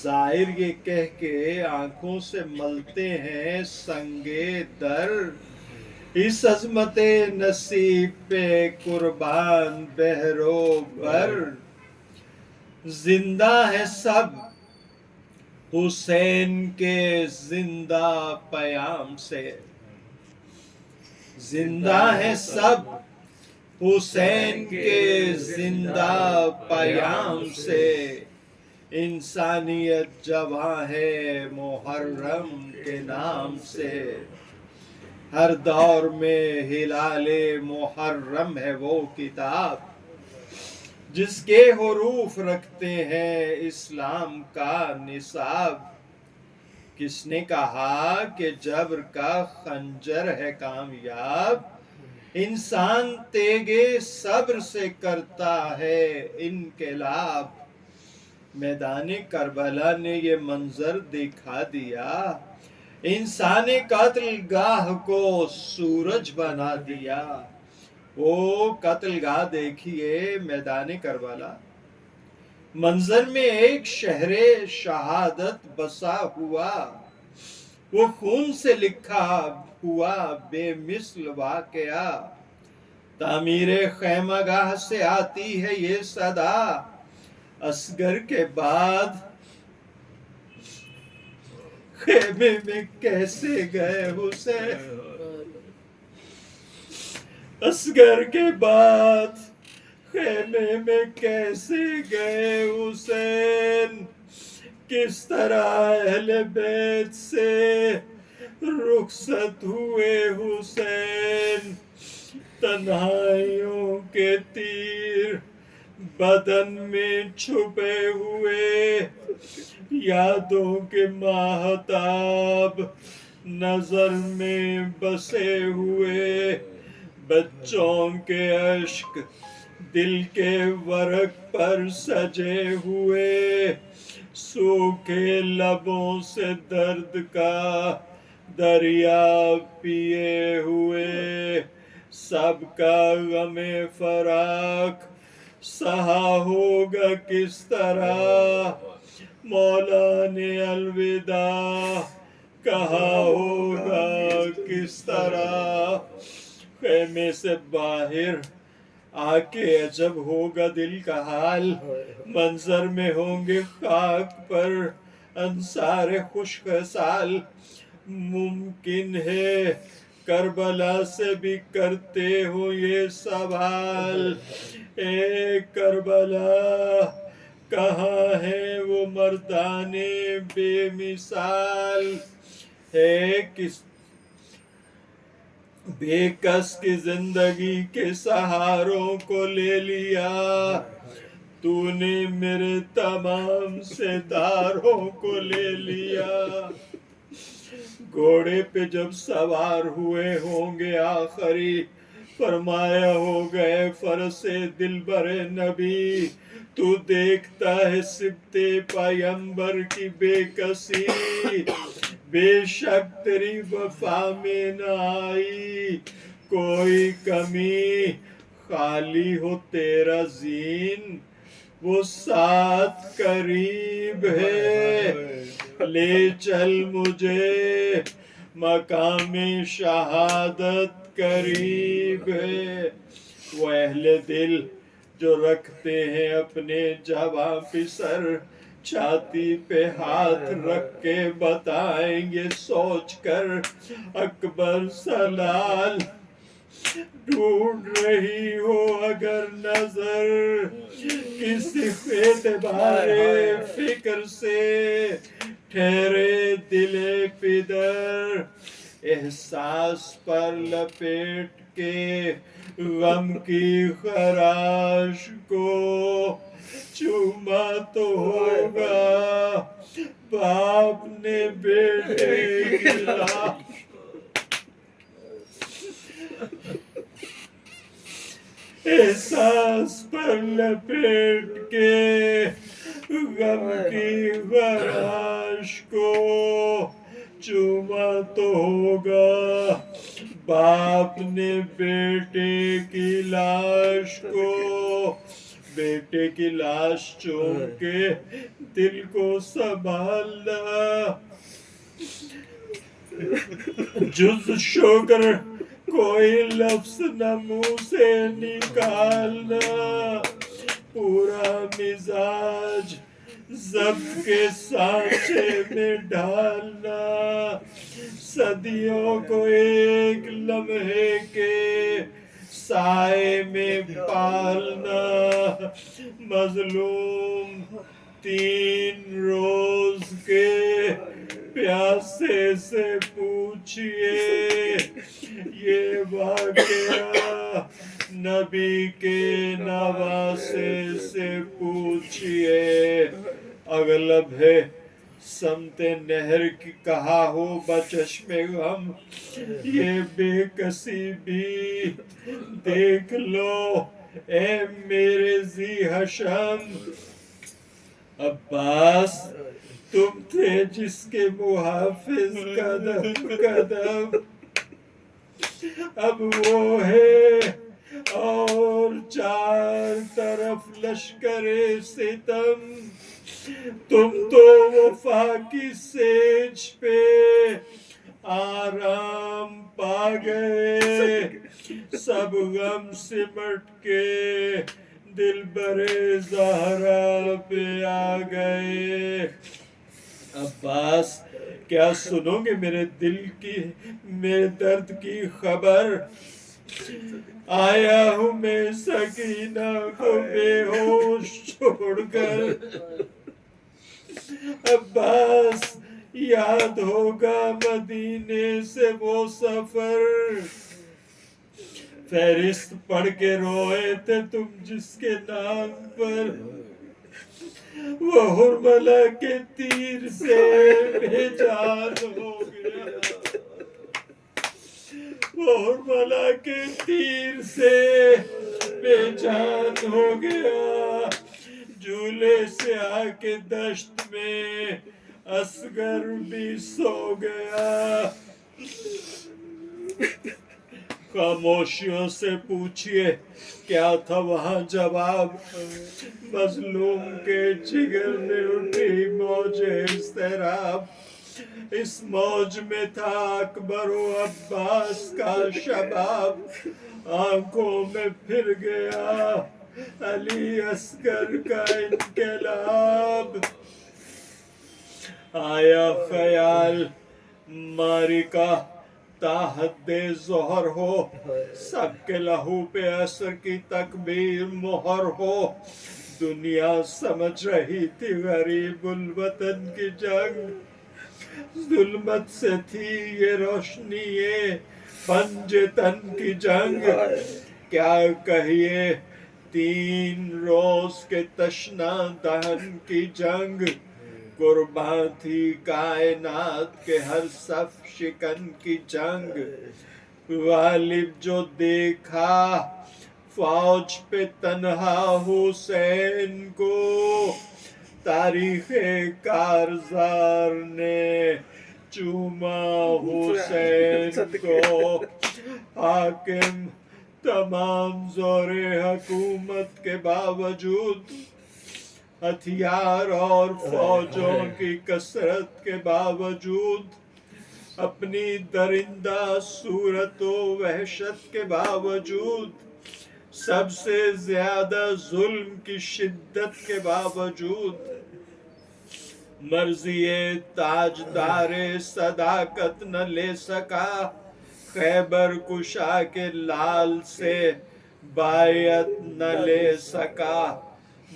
Speaker 1: ظاہر یہ کہہ کے آنکھوں سے ملتے ہیں سنگ در، اس عظمت نصیب پہ قربان بہرو بر، زندہ ہے سب حسین کے زندہ پیام سے، زندہ ہے سب حسین کے زندہ پیام سے، انسانیت جواں ہے محرم کے نام سے، ہر دور میں ہلال محرم ہے وہ کتاب، جس کے حروف رکھتے ہیں اسلام کا نصاب، کس نے کہا کہ جبر کا خنجر ہے کامیاب، انسان تیغے صبر سے کرتا ہے انقلاب، میدان کربلا نے یہ منظر دکھا دیا، انسان قتل گاہ کو سورج بنا دیا. وہ قتل گاہ دیکھیے میدان کربلا، منظر میں ایک شہر شہادت بسا ہوا، وہ خون سے لکھا ہوا بے مثل واقعہ. تعمیر خیمہ گاہ سے آتی ہے یہ صدا، اصغر کے بعد خیمے میں کیسے گئے حسین. اصغر کے بعد خیمے میں کیسے گئے حسین. کس طرح اہل بیت سے رخصت ہوئے حسین. تنہائیوں کے تیر بدن میں چھپے ہوئے، یادوں کے ماہتاب نظر میں بسے ہوئے. بچوں کے اشک دل کے ورق پر سجے ہوئے، سوکھے لبوں سے درد کا دریا پیے ہوئے. سب کا غم فراق سہا ہوگا کس طرح، مولا نے الوداع کہا ہوگا کس طرح. خیمے سے باہر آ کے عجب ہوگا دل کا حال، منظر میں ہوں گے خاک پر انصار خشک سال. ممکن ہے کربلا سے بھی کرتے ہو یہ سوال، اے کربلا کہاں ہے وہ مردانے بے مثال. ہے کس بے کس کی زندگی کے سہاروں کو لے لیا، تو نے میرے تمام ستاروں کو لے لیا. گھوڑے پہ جب سوار ہوئے ہوں گے آخری، فرمایا ہو گئے فرس دلبر نبی. تو دیکھتا ہے سبط پیمبر کی بے کسی، بے شک تیری وفا میں نہ آئی کوئی کمی. خالی ہو تیرا زین وہ ساتھ قریب ہے، لے چل مجھے مقام شہادت قریب ہے. وہ اہل دل جو رکھتے ہیں اپنے جواں پہ سر، چھاتی پہ ہاتھ رکھ کے بتائیں گے سوچ کر، اکبر سلال. ڈھونڈ رہی ہو اگر نظر کسی اعتبار فکر سے، ٹھہرے دل پدر احساس پر لپیٹ کے غم کی خراش کو. چوما تو ہوگا باپ نے بیٹے کی لاش، احساس پر لپیٹ کے غم کی خراش کو. چوما تو ہوگا باپ نے بیٹے کی لاش کو. بیٹے کی لاش چوم کے دل کو سنبھالنا، جز شکر کوئی لفظ نہ منہ سے نکالنا. پورا مزاج ضبط کے سانچے میں ڈالنا، صدیوں کو ایک لمحے کے سائے میں پالنا. مظلوم 3 روز کے پیاسے سے پوچھئے یہ واقعہ، نبی کے نواسے سے پوچھئے. اغلب ہے سمت نہر کی کہا ہو بچشم غم، یہ بے کسی بھی دیکھ لو اے میرے ذی حشم. عباس تم تھے جس کے محافظ قدم قدم، اب وہ ہے اور چار طرف لشکر ستم، تم تو وفا کی سیج پہ آرام پا گئے، سب غم سمٹ کے دل برے زہرا پہ آ گئے۔ عباس کیا سنو گے میرے دل کی، میرے درد کی خبر، آیا ہوں میں سکینہ کو بے ہوش چھوڑ کر۔ عباس یاد ہوگا مدینے سے وہ سفر، فہرست پڑھ کے روئے تھے تم جس کے نام پر، وہ حرملہ کے تیر سے بے جان ہو گیا، وہ حرملہ کے تیر سے بے جان ہو گیا، جھولے سے آ کے دشت میں اصغر بھی سو گیا۔ خاموشیوں سے پوچھئے کیا تھا وہاں جواب، مظلوم کے جگر میں اٹھی موج اضطراب، اس موج میں تھا اکبر و عباس کا شباب، آنکھوں میں پھر گیا علی اصغر کا انقلاب، آیا خیال معرکہ تا حد ظہر ہو، سب کے لہو پہ عصر کی تکبیر مہر ہو، دنیا سمجھ رہی تھی غریب الوطن کی جنگ، ظلمت سے تھی یہ روشنی یہ پنج تن کی جنگ، کیا کہیے 3 روز کے تشنا دہن کی جنگ، قرباں تھی کائنات کے ہر صف شکن کی جنگ، غالب جو دیکھا فوج پہ تنہا حسین کو، تاریخ کارزار نے چوما حسین کو، حاکم تمام زور حکومت کے باوجود، ہتھیار اور فوجوں کی کثرت کے باوجود، اپنی درندہ صورت و وحشت کے باوجود، سب سے زیادہ ظلم کی شدت کے باوجود، مرضی تاجدار صداقت نہ لے سکا، خیبر کشا کے لال سے بیعت نہ لے سکا،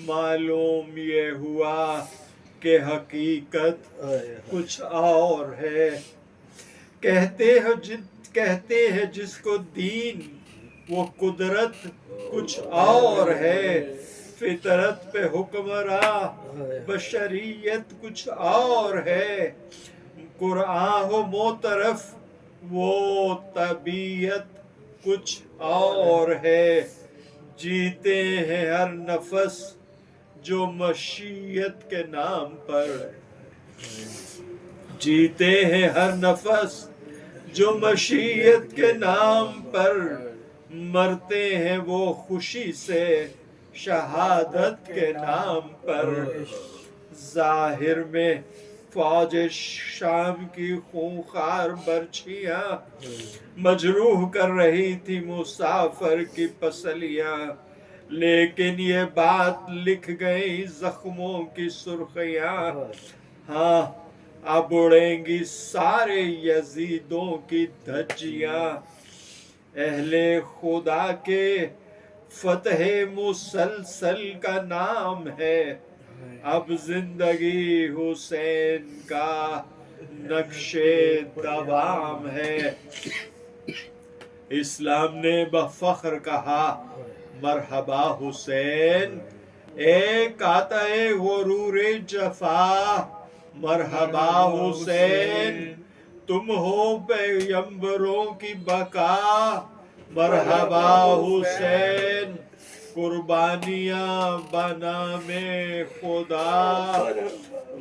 Speaker 1: معلوم یہ ہوا کہ حقیقت کچھ اور ہے، کہتے ہیں جس کو دین وہ قدرت کچھ اور ہے، فطرت پہ حکمراں بشریت کچھ اور ہے، قرآن و موطرف وہ طبیعت کچھ اور ہے، جیتے ہیں ہر نفس جو مشیت کے نام پر، جیتے ہیں ہر نفس جو مشیت کے نام پر، مرتے ہیں وہ خوشی سے شہادت کے نام پر، ظاہر میں فوج شام کی خونخوار برچھیاں مجروح کر رہی تھی مسافر کی پسلیاں، لیکن یہ بات لکھ گئی زخموں کی سرخیاں، ہاں اب اڑیں گی سارے یزیدوں کی دھجیاں، اہل خدا کے فتح مسلسل کا نام ہے، اب زندگی حسین کا نقش دوام ہے، اسلام نے بفخر کہا مرحبا حسین، اے قاطع غرور جفا، مرحبا حسین، تم ہو پیغمبروں کی بقا، مرحبا حسین، قربانیاں بنام خدا،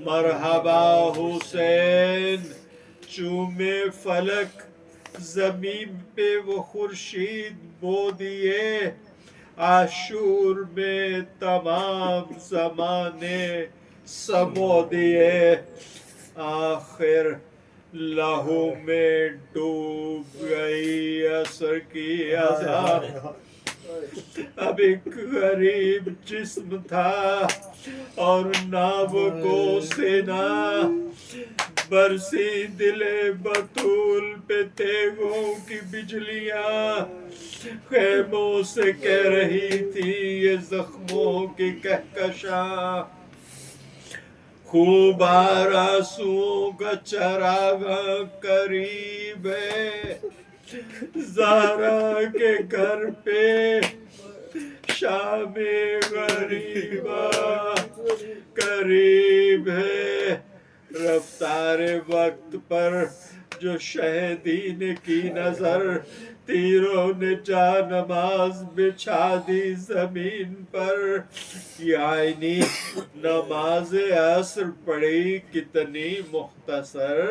Speaker 1: مرحبا حسین، چومے فلک زمین پہ وہ خورشید بو دیے، عاشور میں تمام زمانے سمو دیے، آخر لہو میں ڈوب گئی عصر کی اذان، اب ایک غریب جسم تھا اور نہ وہ گوسینا، برسی دل بطول پہ تیغوں کی بجلیاں، خیموں سے کہہ رہی تھی یہ زخموں کی کہکشاں، خوب آراسوں کا چراغ قریب ہے، زہرا کے گھر پہ شام غریبہ قریب ہے، رفتار وقت پر جو شہیدین کی نظر، تیروں نے جا نماز بچھا دی زمین پر، یعنی نماز عصر پڑھی کتنی مختصر،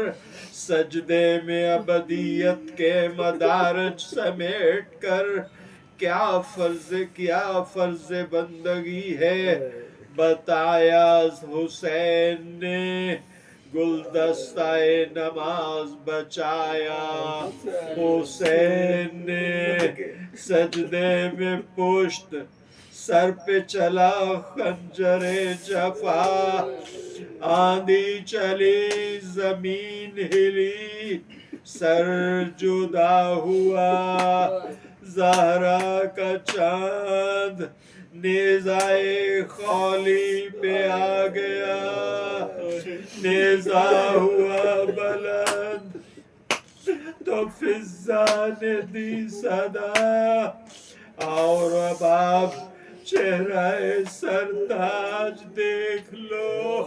Speaker 1: سجدے میں ابدیت کے مدارج سمیٹ کر، کیا فرض بندگی ہے بتایا حسین نے، گلدستہ نماز بچایا حسین نے، سجدے میں پشت سر پہ چلا خنجر جفا، آندھی چلی زمین ہلی سر جدا ہوا، زہرا کا چاند نیزائے خولی پہ آ گیا، نیزہ ہوا بلند تو فضا نے دی صدا، اور اب آپ چہرہ سرتاج دیکھ لو،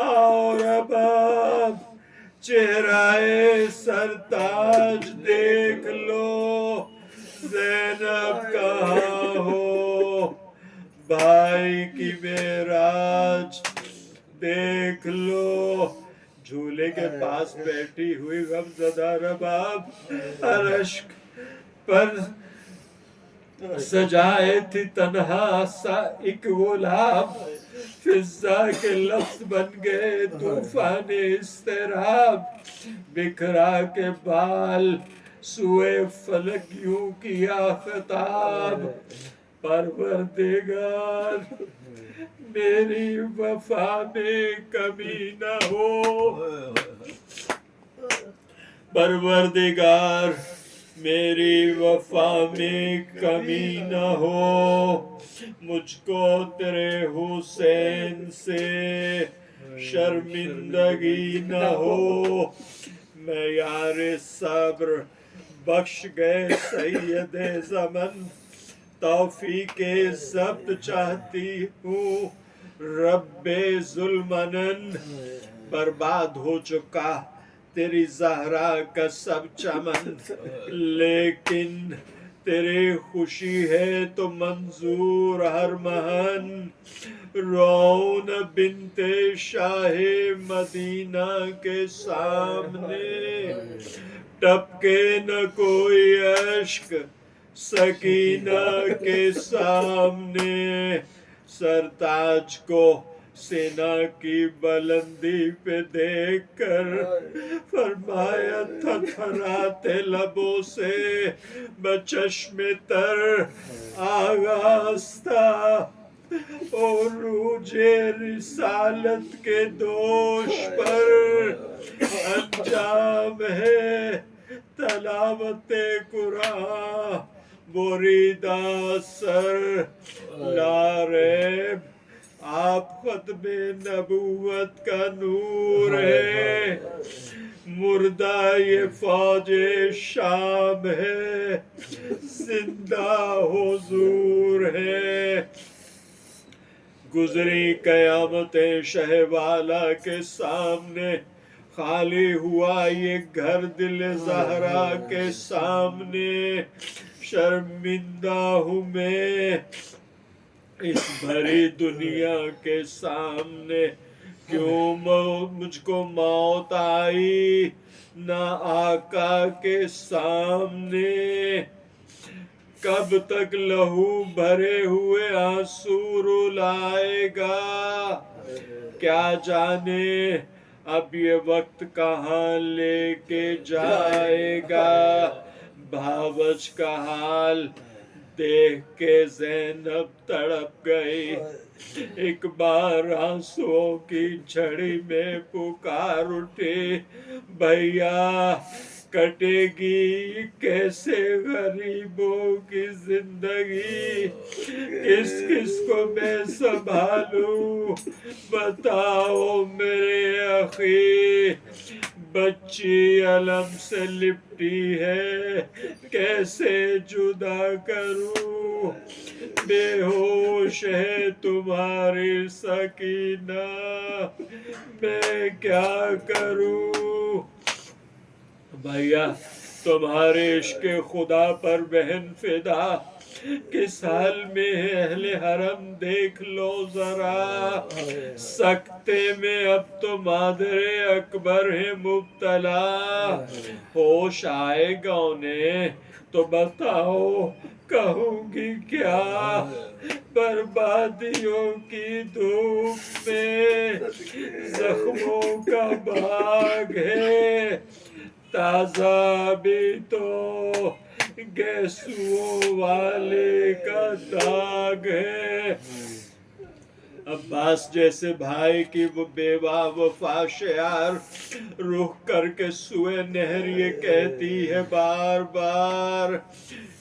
Speaker 1: اور اب آپ چہرہ سرتاج دیکھ لو، زینب کہاں ہو، بھائی کی معراج دیکھ لو، جھولے کے پاس بیٹھی ہوئی غمزدہ رباب عرش پر سجائے تھی تنہا سا ایک غلام، فضا کے لفظ بن گئے طوفان اضطراب، بکھرا کے بال سوئے فلک یوں کیا خطاب، پروردگار میری وفا میں کمی نہ ہو، پروردگار میری وفا میں کمی نہ ہو، مجھ کو تیرے حسین سے شرمندگی نہ ہو، میں یار صبر بخش گئے سید زمن، توفیق ضبط چاہتی ہوں رب ذوالمنن، برباد ہو چکا تیری زہرا کا سب چمن، لیکن تیری خوشی ہے تو منظور ہر مہن، رون بنت شاہ مدینہ کے سامنے، ٹپکے نہ کوئی اشک سکینہ کے سامنے، سرتاج کو سینا کی بلندی پہ دیکھ کر فرمایا تھرتھراتے لبوں سے بچشم تر آغاز تھا، عروج رسالت کے دوش پر انجام ہے تلاوت قرآن، بریدہ سر لا ریب، آپ ختم نبوت کا نور ہے، مردہ یہ فوج شام ہے، زندہ حضور ہے، گزری قیامت شہ والا کے سامنے، خالی ہوا یہ گھر دل زہرا کے سامنے، شرمندہ ہوں میں اس بھری دنیا کے سامنے، کیوں مجھ کو موت آئی نہ آقا کے سامنے، کب تک لہو بھرے ہوئے آنسو رلائے گا، کیا جانے اب یہ وقت کہاں لے کے جائے گا، بھاوچ کا حال دیکھ کے زینب تڑپ گئی، ایک بار آنسوؤں کی جھڑی میں پکار اٹھی، بھیا کٹے گی کیسے غریبوں کی زندگی، کس کس کو میں سنبھالوں، بتاؤ میرے اخی، بچی علم سے لپٹی ہے کیسے جدا کروں، بے ہوش ہے تمہاری سکینہ، میں کیا کروں، بھیا تمہارے عشق خدا پر بہن فدا، کس حال میں ہے اہل حرم دیکھ لو ذرا، سکتے میں اب تو مادر اکبر ہے مبتلا، ہوش آئے گا انہیں تو بتاؤ کہوں گی کیا، بربادیوں کی دھوپ میں زخموں کا باغ ہے، تازہ بھی تو گیسو والے کا داغ ہے، عباس جیسے بھائی کی وہ بیوہ وفا شیار رخ کر کے سوئے نہر یہ کہتی ہے بار بار،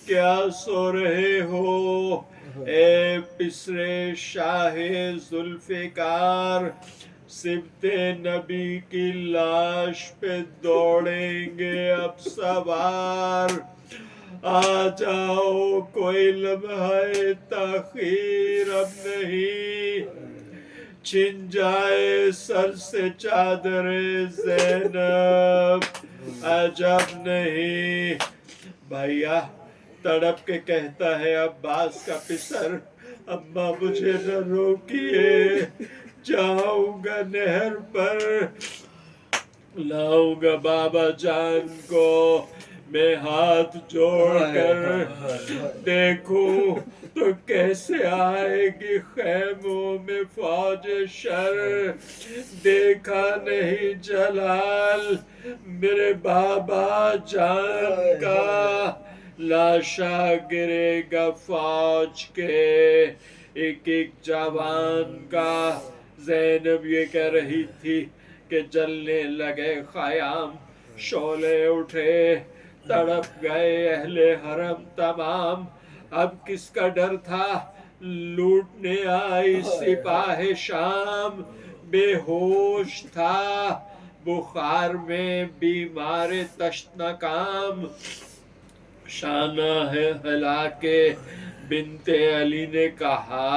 Speaker 1: کیا سو رہے ہو اے پسرے شاہ ذوالفقار، سبط نبی کی لاش پہ دوڑیں گے اب سوار، آ جاؤ کوئی لمحہ تاخیر اب نہیں، چھن جائے سر سے چادر زینب عجب نہیں، بھیا تڑپ کے کہتا ہے عباس کا پسر، اماں مجھے نہ روکیے، جاؤں گا نہر پر، لاؤں گا بابا جان کو میں ہاتھ جوڑ کر، دیکھوں تو کیسے آئے گی خیموں میں فوج شر، دیکھا نہیں جلال میرے بابا جان کا، لاشا گرے گا فوج کے ایک ایک جوان کا، زینب یہ کہہ رہی تھی کہ جلنے لگے خیام، شعلے اٹھے تڑپ گئے اہل حرم تمام، اب کس کا ڈر تھا لوٹنے آئی سپاہ شام، بے ہوش تھا بخار میں بیمار تشنکام، شانہ ہے ہلاکے بنت علی نے کہا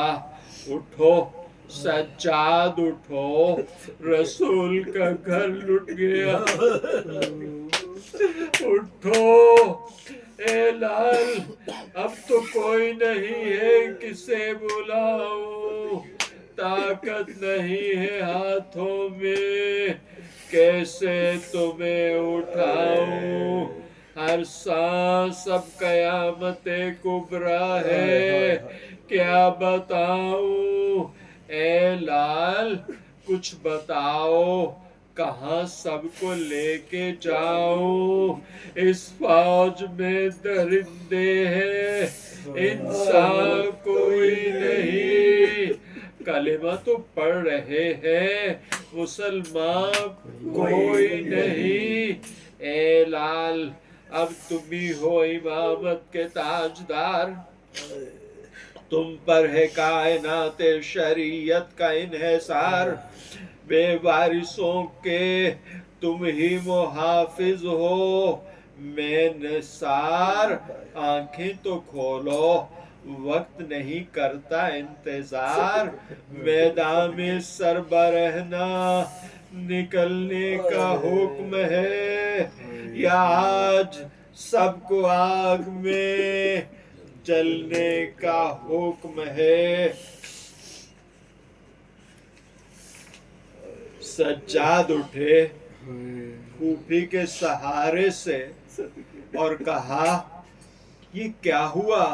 Speaker 1: اٹھو سجاد اٹھو، رسول کا گھر لٹ گیا، اٹھو اے لال اب تو کوئی نہیں ہے کسے بلاؤں، طاقت نہیں ہے ہاتھوں میں کیسے تمہیں اٹھاؤں، ہر سانس اب قیامت کبریٰ ہے کیا بتاؤں، اے لال کچھ بتاؤ کہاں سب کو لے کے جاؤں، اس فوج میں درندے ہیں انسان کوئی نہیں، کلمہ تو پڑھ رہے ہیں مسلمان کوئی نہیں، اے لال اب تم ہی ہو امامت کے تاجدار، تم پر ہے کائنات شریعت کا انحصار، بے وارثوں کے تم ہی محافظ ہو، میں نثار آنکھیں تو کھولو وقت نہیں کرتا انتظار، میدان میں سربرہنا نکلنے کا حکم ہے یا آج سب کو آگ میں جلنے کا حکم ہے. سجاد اٹھے پھوپھی کے سہارے سے اور کہا یہ کیا ہوا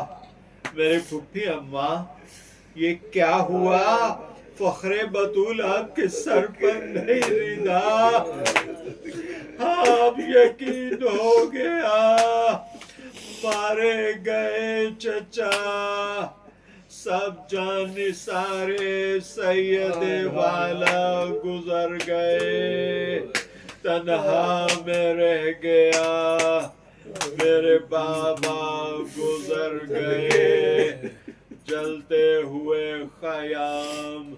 Speaker 1: میرے پھوپھی اماں، یہ کیا ہوا؟ فخر بطول آپ کے سر پر نہیں ردا. اب یقین ہو گیا مارے گئے چچا، سب جان سارے سید والا گزر گئے، تنہا میں رہ گیا میرے بابا گزر گئے. جلتے ہوئے خیام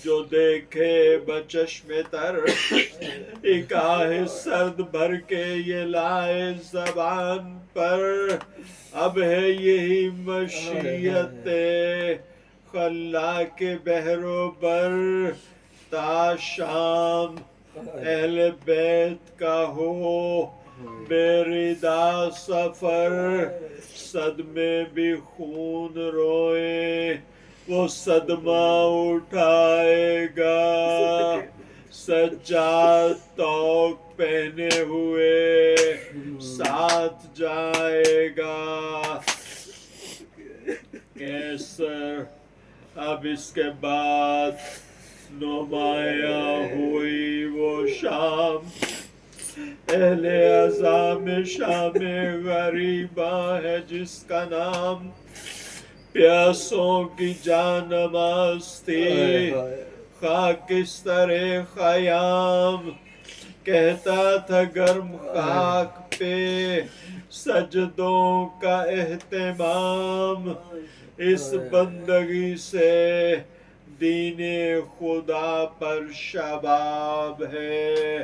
Speaker 1: جو دیکھے بچشم تر، ایک آہ سرد بھر کے یہ لائے زبان پر. اب ہے یہی مشیت خلا کے بحر و بر، تا شام اہل بیت کا ہو بیردا سفر. صدمے بھی خون روئے وہ صدمہ اٹھائے گا، سجاد توق پہنے ہوئے ساتھ جائے گا. کیسر اب اس کے بعد نمایاں ہوئی وہ شام، اہل عزام شام غریباں ہے جس کا نام. پیاسوں کی جان نماز تھی خاکستر خیام، کہتا تھا گرم خاک پہ سجدوں کا اہتمام. اس بندگی سے دین خدا پر شباب ہے،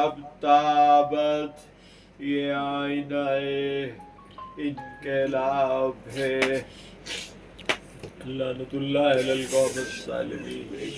Speaker 1: اب تابت یہ آئینہ انقلاب ہے. لعنت اللہ علی القوم الظالمین.